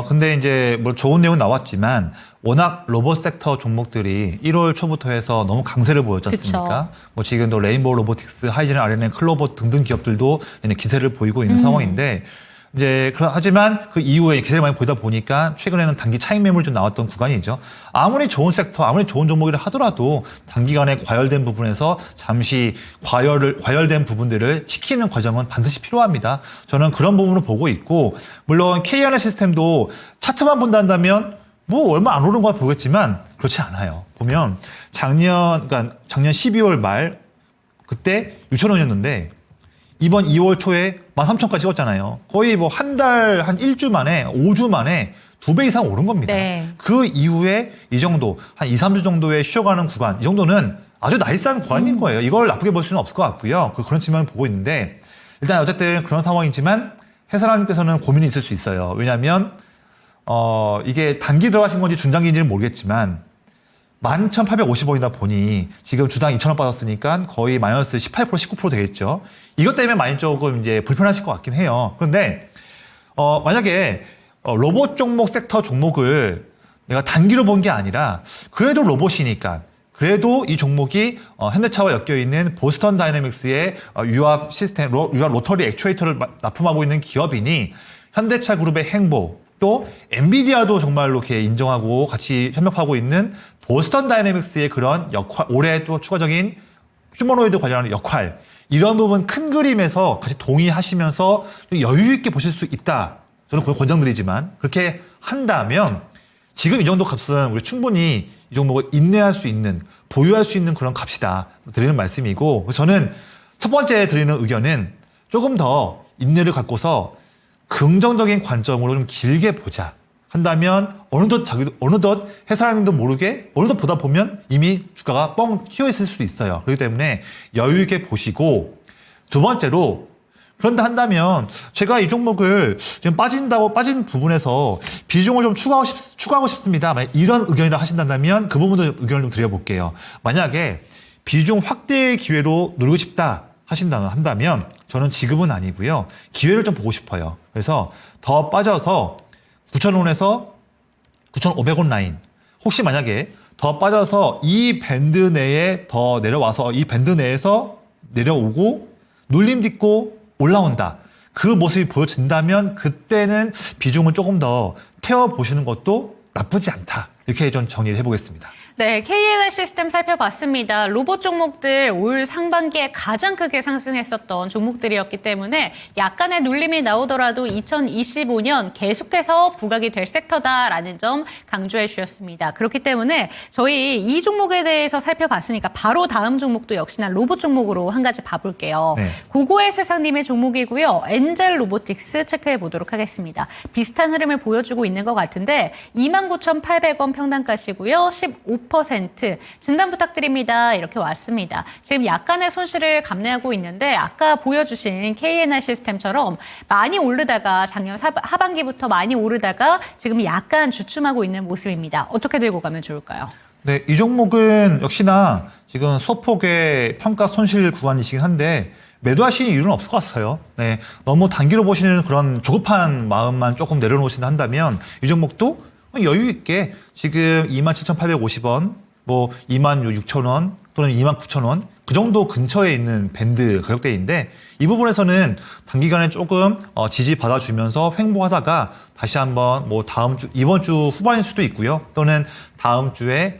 근데 이제 뭐 좋은 내용 나왔지만 워낙 로봇 섹터 종목들이 1월 초부터 해서 너무 강세를 보였지 않습니까? 뭐 지금도 레인보우 로보틱스, 하이젠 RNN, 클로버 등등 기업들도 기세를 보이고 있는 상황인데 이제 하지만 그 이후에 기세를 많이 보이다 보니까 최근에는 단기 차익 매물이 좀 나왔던 구간이죠. 아무리 좋은 섹터, 아무리 좋은 종목이라 하더라도 단기간에 과열된 부분에서 잠시 과열된 부분들을 시키는 과정은 반드시 필요합니다. 저는 그런 부분을 보고 있고 물론 KNR 시스템도 차트만 본다면 뭐 얼마 안 오른 걸 보겠지만 그렇지 않아요. 보면 작년 12월 말 그때 6,000원이었는데 이번 2월 초에 13,000까지 찍었잖아요. 거의 뭐 한 달, 한 1주 만에, 5주 만에 2배 이상 오른 겁니다. 네. 그 이후에 이 정도, 한 2, 3주 정도의 쉬어가는 구간, 이 정도는 아주 나이스한 구간인 거예요. 이걸 나쁘게 볼 수는 없을 것 같고요. 그런 측면을 보고 있는데, 일단 어쨌든 그런 상황이지만, 회사라님께서는 고민이 있을 수 있어요. 왜냐하면, 이게 단기 들어가신 건지 중장기인지는 모르겠지만, 11,850원이다 보니 지금 주당 2,000원 빠졌으니까 거의 마이너스 18%, 19% 되겠죠. 이것 때문에 많이 조금 이제 불편하실 것 같긴 해요. 그런데, 만약에 로봇 종목 섹터 종목을 내가 단기로 본 게 아니라 그래도 로봇이니까 그래도 이 종목이 현대차와 엮여있는 보스턴 다이내믹스의 유압 시스템, 유압 로터리 액추에이터를 납품하고 있는 기업이니 현대차 그룹의 행보 또 엔비디아도 정말로 이렇게 인정하고 같이 협력하고 있는 보스턴 다이내믹스의 그런 역할, 올해 또 추가적인 휴머노이드 관련한 역할, 이런 부분 큰 그림에서 같이 동의하시면서 좀 여유 있게 보실 수 있다. 저는 그걸 권장드리지만 그렇게 한다면 지금 이 정도 값은 우리 충분히 이 종목을 인내할 수 있는, 보유할 수 있는 그런 값이다 드리는 말씀이고, 저는 첫 번째 드리는 의견은 조금 더 인내를 갖고서 긍정적인 관점으로 좀 길게 보자 한다면 어느덧 회사라님도 모르게 어느덧 보다 보면 이미 주가가 뻥 튀어 있을 수 있어요. 그렇기 때문에 여유 있게 보시고, 두 번째로 그런다 한다면 제가 이 종목을 지금 빠진 부분에서 비중을 좀 추가하고 싶습니다. 이런 의견이라 하신다면 그 부분도 의견을 좀 드려볼게요. 만약에 비중 확대의 기회로 누리고 싶다 한다면 저는 지금은 아니고요. 기회를 좀 보고 싶어요. 그래서 더 빠져서 9,000원에서 9,500원 라인, 혹시 만약에 더 빠져서 이 밴드 내에 더 내려와서 이 밴드 내에서 내려오고 눌림 딛고 올라온다, 그 모습이 보여진다면 그때는 비중을 조금 더 태워보시는 것도 나쁘지 않다, 이렇게 좀 정리를 해보겠습니다. 네, KNR 시스템 살펴봤습니다. 로봇 종목들 올 상반기에 가장 크게 상승했었던 종목들이었기 때문에 약간의 눌림이 나오더라도 2025년 계속해서 부각이 될 섹터다라는 점 강조해 주셨습니다. 그렇기 때문에 저희 이 종목에 대해서 살펴봤으니까 바로 다음 종목도 역시나 로봇 종목으로 한 가지 봐볼게요. 네. 고고의 세상님의 종목이고요. 엔젤 로보틱스 체크해 보도록 하겠습니다. 비슷한 흐름을 보여주고 있는 것 같은데 29,800원 평단가시고요. 15% 진단 부탁드립니다. 이렇게 왔습니다. 지금 약간의 손실을 감내하고 있는데 아까 보여주신 KNR 시스템처럼 많이 오르다가 작년 하반기부터 많이 오르다가 지금 약간 주춤하고 있는 모습입니다. 어떻게 들고 가면 좋을까요? 네, 이 종목은 역시나 지금 소폭의 평가 손실 구간이시긴 한데 매도하시는 이유는 없을 것 같아요. 네, 너무 단기로 보시는 그런 조급한 마음만 조금 내려놓으신다 한다면 이 종목도 여유 있게 지금 27,850원, 뭐 26,000원 또는 29,000원 그 정도 근처에 있는 밴드 가격대인데 이 부분에서는 단기간에 조금 지지 받아주면서 횡보하다가 다시 한번 뭐 다음 주 이번 주 후반일 수도 있고요. 또는 다음 주에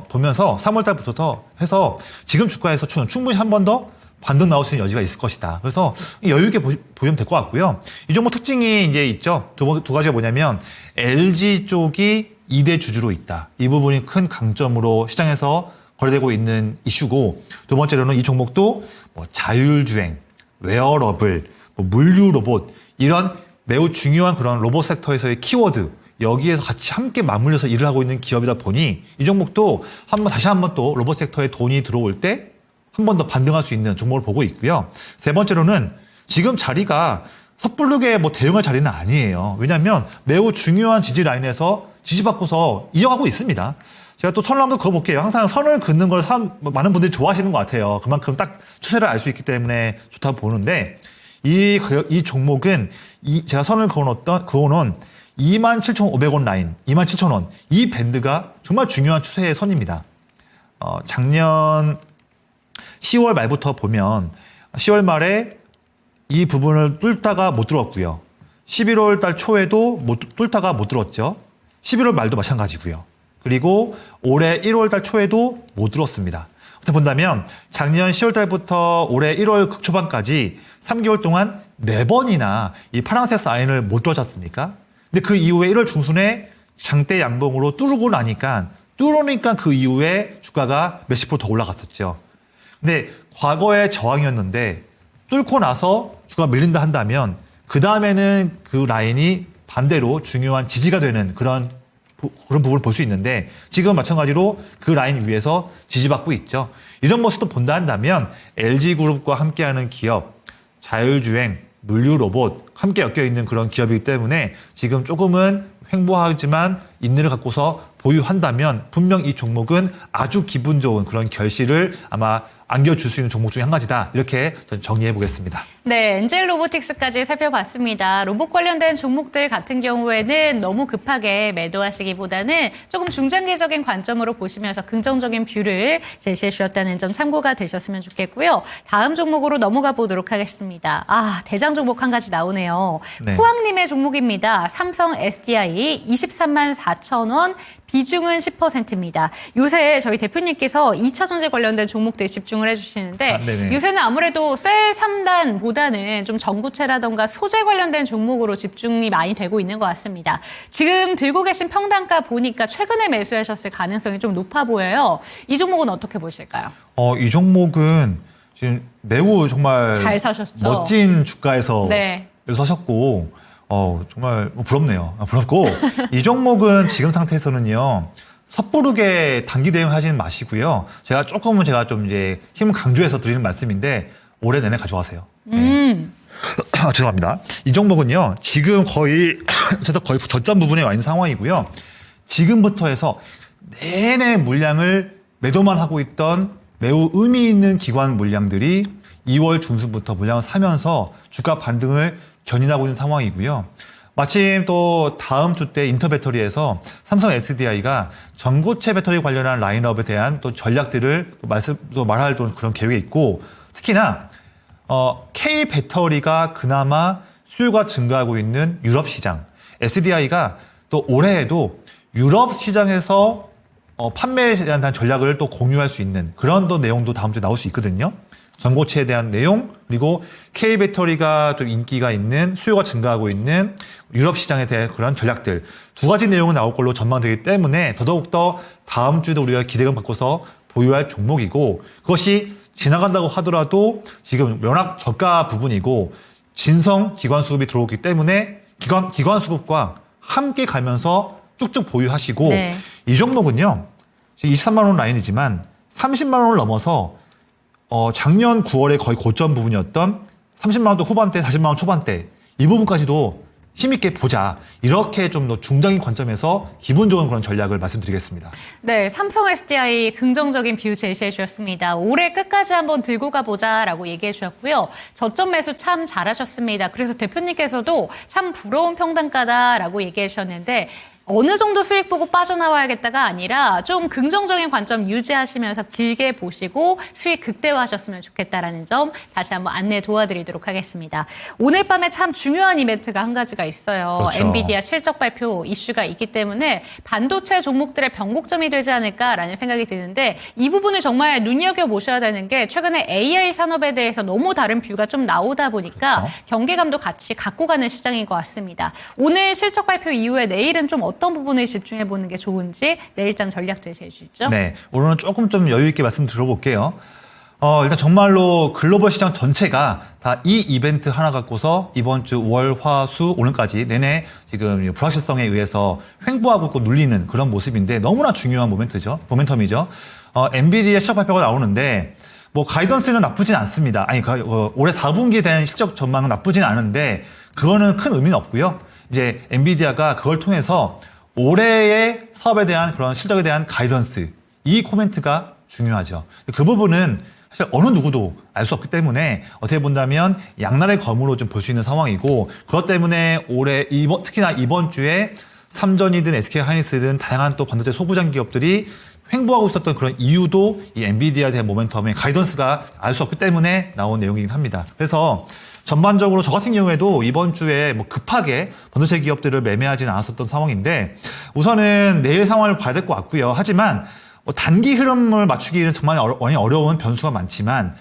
보면서 3월 달부터 해서 지금 주가에서 충분히 한 번 더 반등 나올 수 있는 여지가 있을 것이다. 그래서 여유 있게 보시면 될 것 같고요. 이 종목 특징이 이제 있죠. 두 가지가 뭐냐면 LG 쪽이 2대 주주로 있다. 이 부분이 큰 강점으로 시장에서 거래되고 있는 이슈고 두 번째로는 이 종목도 뭐 자율주행, 웨어러블, 뭐 물류 로봇 이런 매우 중요한 그런 로봇 섹터에서의 키워드 여기에서 같이 함께 맞물려서 일을 하고 있는 기업이다 보니 이 종목도 다시 한번 또 로봇 섹터에 돈이 들어올 때 한 번 더 반등할 수 있는 종목을 보고 있고요. 세 번째로는 지금 자리가 섣부르게 뭐 대응할 자리는 아니에요. 왜냐하면 매우 중요한 지지 라인에서 지지받고서 이어가고 있습니다. 제가 또 선을 한번 그어볼게요. 항상 선을 긋는 걸 많은 분들이 좋아하시는 것 같아요. 그만큼 딱 추세를 알 수 있기 때문에 좋다고 보는데 이 종목은 제가 선을 그어놓은 27,500원 라인, 27,000원 이 밴드가 정말 중요한 추세의 선입니다. 작년 10월 말부터 보면 10월 말에 이 부분을 뚫다가 못 들었고요. 11월 달 초에도 뚫다가 못 들었죠. 11월 말도 마찬가지고요. 그리고 올해 1월 달 초에도 못 들었습니다. 어떻게 본다면 작년 10월 달부터 올해 1월 초반까지 3개월 동안 4번이나 이 파란색 라인을 못 뚫었지 않습니까? 근데 그 이후에 1월 중순에 장대 양봉으로 뚫으니까 그 이후에 주가가 몇십 프로 더 올라갔었죠. 근데 과거의 저항이었는데 뚫고 나서 주가가 밀린다 한다면 그 다음에는 그 라인이 반대로 중요한 지지가 되는 그런 부분을 볼 수 있는데 지금 마찬가지로 그 라인 위에서 지지받고 있죠. 이런 모습도 본다 한다면 LG그룹과 함께하는 기업, 자율주행, 물류 로봇 함께 엮여 있는 그런 기업이기 때문에 지금 조금은 횡보하지만 인내를 갖고서 보유한다면 분명 이 종목은 아주 기분 좋은 그런 결실을 아마 안겨줄 수 있는 종목 중에 한 가지다. 이렇게 저는 정리해 보겠습니다. 네, 엔젤 로보틱스까지 살펴봤습니다. 로봇 관련된 종목들 같은 경우에는 너무 급하게 매도하시기보다는 조금 중장기적인 관점으로 보시면서 긍정적인 뷰를 제시해 주셨다는 점 참고가 되셨으면 좋겠고요. 다음 종목으로 넘어가 보도록 하겠습니다. 대장 종목 한 가지 나오네요. 네. 후왕님의 종목입니다. 삼성 SDI 23만 4천 원, 비중은 10%입니다. 요새 저희 대표님께서 2차 전지 관련된 종목들 집중을 해주시는데 요새는 아무래도 셀 3단보다는 좀 전구체라던가 소재 관련된 종목으로 집중이 많이 되고 있는 것 같습니다. 지금 들고 계신 평단가 보니까 최근에 매수하셨을 가능성이 좀 높아 보여요. 이 종목은 어떻게 보실까요? 이 종목은 지금 매우 정말 잘 사셨죠? 멋진 주가에서 네. 사셨고 정말 부럽네요. 부럽고 이 종목은 지금 상태에서는요. 섣부르게 단기 대응하지는 마시고요. 제가 좀 이제 힘을 강조해서 드리는 말씀인데 올해 내내 가져가세요. 네. 죄송합니다. 이 종목은요. 지금 거의 저점 부분에 와 있는 상황이고요. 지금부터 해서 내내 물량을 매도만 하고 있던 매우 의미 있는 기관 물량들이 2월 중순부터 물량을 사면서 주가 반등을 견인하고 있는 상황이고요. 마침 또 다음 주 때 인터배터리에서 삼성 SDI가 전고체 배터리 관련한 라인업에 대한 또 전략들을 말할 그런 계획이 있고 특히나 K 배터리가 그나마 수요가 증가하고 있는 유럽 시장 SDI가 또 올해에도 유럽 시장에서 판매에 대한 전략을 또 공유할 수 있는 그런 또 내용도 다음 주에 나올 수 있거든요. 전고체에 대한 내용, 그리고 K배터리가 좀 인기가 있는, 수요가 증가하고 있는 유럽 시장에 대한 그런 전략들. 두 가지 내용은 나올 걸로 전망되기 때문에 더더욱더 다음 주에도 우리가 기대감 갖고서 보유할 종목이고, 그것이 지나간다고 하더라도 지금 워낙 저가 부분이고, 진성 기관 수급이 들어오기 때문에 기관 수급과 함께 가면서 쭉쭉 보유하시고, 네. 이 종목은요, 23만 원 라인이지만 30만 원을 넘어서 작년 9월에 거의 고점 부분이었던 30만 원대 후반대, 40만 원 초반대 이 부분까지도 힘있게 보자. 이렇게 좀 더 중장기 관점에서 기분 좋은 그런 전략을 말씀드리겠습니다. 네, 삼성 SDI 긍정적인 뷰 제시해 주셨습니다. 올해 끝까지 한번 들고 가보자라고 얘기해 주셨고요. 저점 매수 참 잘하셨습니다. 그래서 대표님께서도 참 부러운 평단가다라고 얘기해 주셨는데 어느 정도 수익 보고 빠져나와야겠다가 아니라 좀 긍정적인 관점 유지하시면서 길게 보시고 수익 극대화하셨으면 좋겠다라는 점 다시 한번 안내 도와드리도록 하겠습니다. 오늘 밤에 참 중요한 이벤트가 한 가지가 있어요. 그렇죠. 엔비디아 실적 발표 이슈가 있기 때문에 반도체 종목들의 변곡점이 되지 않을까라는 생각이 드는데 이 부분을 정말 눈여겨보셔야 되는 게 최근에 AI 산업에 대해서 너무 다른 뷰가 좀 나오다 보니까 그렇죠. 경계감도 같이 갖고 가는 시장인 것 같습니다. 오늘 실적 발표 이후에 내일은 좀 어떤 부분을 집중해 보는 게 좋은지 내일장 전략 제시해 주시죠. 네, 오늘은 조금 좀 여유 있게 말씀 들어볼게요. 일단 정말로 글로벌 시장 전체가 다 이 이벤트 하나 갖고서 이번 주 월, 화, 수, 오늘까지 내내 지금 불확실성에 의해서 횡보하고 있고 눌리는 그런 모습인데 너무나 중요한 모멘텀이죠. 엔비디아 실적 발표가 나오는데 뭐 가이던스는 나쁘진 않습니다. 아니, 올해 4분기에 대한 실적 전망은 나쁘진 않은데 그거는 큰 의미는 없고요. 이제 엔비디아가 그걸 통해서 올해의 사업에 대한 그런 실적에 대한 가이던스, 이 코멘트가 중요하죠. 그 부분은 사실 어느 누구도 알 수 없기 때문에 어떻게 본다면 양날의 검으로 좀 볼 수 있는 상황이고, 그것 때문에 특히나 이번 주에 삼전이든 SK하이닉스든 다양한 또 반도체 소부장 기업들이 횡보하고 있었던 그런 이유도 이 엔비디아에 대한 모멘텀의 가이던스가 알 수 없기 때문에 나온 내용이긴 합니다. 그래서 전반적으로 저 같은 경우에도 이번 주에 뭐 급하게 반도체 기업들을 매매하지는 않았었던 상황인데 우선은 내일 상황을 봐야 될 것 같고요. 하지만 뭐 단기 흐름을 맞추기는 정말 어려운 변수가 많지만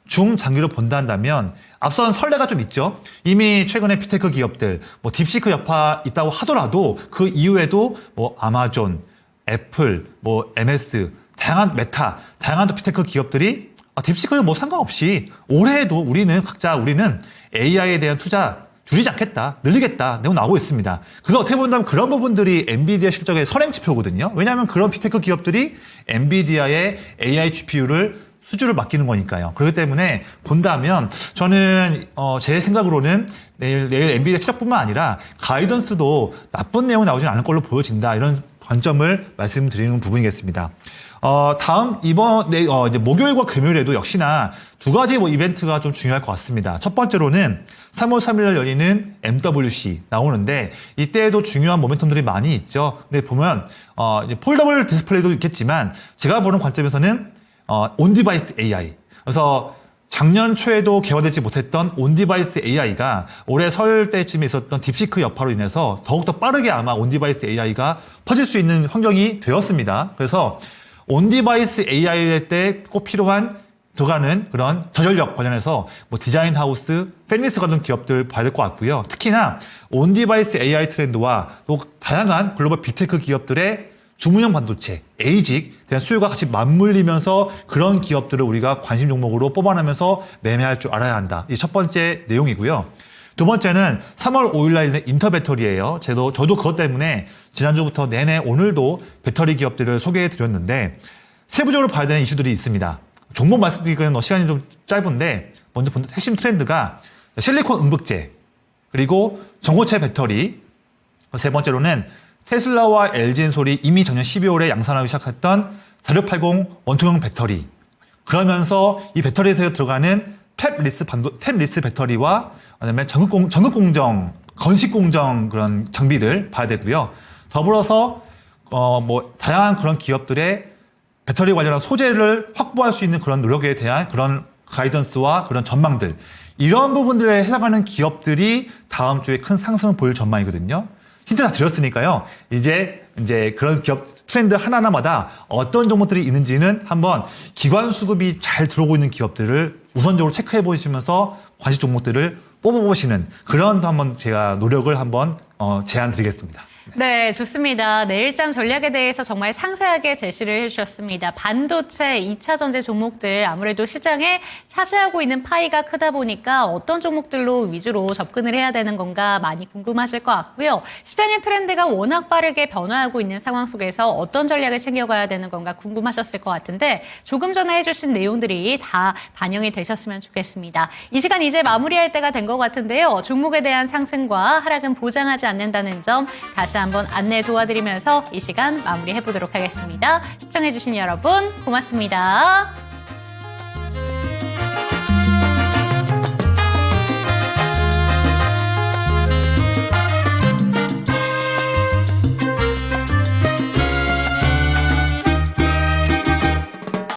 중장기로 본다 한다면 앞선 선례가 좀 있죠. 이미 최근에 빅테크 기업들, 뭐 딥시크 여파 있다고 하더라도 그 이후에도 뭐 아마존, 애플, 뭐 MS, 다양한 메타, 다양한 또 빅테크 기업들이 딥시크는 뭐 상관없이 올해에도 우리는 AI에 대한 투자 줄이지 않겠다, 늘리겠다 내용 나오고 있습니다. 그거 어떻게 본다면 그런 부분들이 엔비디아 실적의 선행지표거든요. 왜냐하면 그런 빅테크 기업들이 엔비디아의 AI GPU를 수주를 맡기는 거니까요. 그렇기 때문에 본다면 저는 제 생각으로는 내일 엔비디아 실적뿐만 아니라 가이던스도 나쁜 내용 나오진 않을 걸로 보여진다, 이런 관점을 말씀드리는 부분이겠습니다. 이제 목요일과 금요일에도 역시나 두 가지 이벤트가 좀 중요할 것 같습니다. 첫 번째로는 3월 3일 요일에는 MWC 나오는데 이때에도 중요한 모멘텀들이 많이 있죠. 근데 보면 이제 폴더블 디스플레이도 있겠지만 제가 보는 관점에서는 온디바이스 AI. 그래서 작년 초에도 개화되지 못했던 온디바이스 AI가 올해 설 때쯤에 있었던 딥시크 여파로 인해서 더욱더 빠르게 아마 온디바이스 AI가 퍼질 수 있는 환경이 되었습니다. 그래서 온디바이스 AI 때 꼭 필요한 들어가는 그런 저전력 관련해서 뭐 디자인 하우스, 팬리스 같은 기업들 봐야 될 것 같고요. 특히나 온디바이스 AI 트렌드와 또 다양한 글로벌 빅테크 기업들의 주문형 반도체, ASIC에 대한 수요가 같이 맞물리면서 그런 기업들을 우리가 관심 종목으로 뽑아내면서 매매할 줄 알아야 한다. 이 첫 번째 내용이고요. 두 번째는 3월 5일 날 있는 인터 배터리예요. 저도 그것 때문에 지난주부터 내내 오늘도 배터리 기업들을 소개해 드렸는데 세부적으로 봐야 되는 이슈들이 있습니다. 종목 말씀드리기에는 시간이 좀 짧은데 먼저 본 핵심 트렌드가 실리콘 음극재, 그리고 전고체 배터리, 세 번째로는 테슬라와 LG엔솔이 이미 작년 12월에 양산하기 시작했던 4680 원통형 배터리, 그러면서 이 배터리에서 들어가는 탭리스 배터리와 그다음에 전극 공정, 건식 공정 그런 장비들 봐야 되고요. 더불어서 뭐 다양한 그런 기업들의 배터리 관련한 소재를 확보할 수 있는 그런 노력에 대한 그런 가이던스와 그런 전망들, 이런 부분들에 해당하는 기업들이 다음 주에 큰 상승을 보일 전망이거든요. 힌트 다 드렸으니까요. 이제 그런 기업 트렌드 하나하나마다 어떤 종목들이 있는지는 한번 기관 수급이 잘 들어오고 있는 기업들을 우선적으로 체크해 보시면서 관심 종목들을 뽑아보시는 그런 한번 제가 노력을 한번 제안 드리겠습니다. 네, 좋습니다. 내일장 전략에 대해서 정말 상세하게 제시를 해주셨습니다. 반도체, 2차 전지 종목들 아무래도 시장에 차지하고 있는 파이가 크다 보니까 어떤 종목들로 위주로 접근을 해야 되는 건가 많이 궁금하실 것 같고요. 시장의 트렌드가 워낙 빠르게 변화하고 있는 상황 속에서 어떤 전략을 챙겨가야 되는 건가 궁금하셨을 것 같은데 조금 전에 해주신 내용들이 다 반영이 되셨으면 좋겠습니다. 이 시간 이제 마무리할 때가 된 것 같은데요. 종목에 대한 상승과 하락은 보장하지 않는다는 점 다시 한번 안내 도와드리면서 이 시간 마무리해보도록 하겠습니다. 시청해주신 여러분 고맙습니다.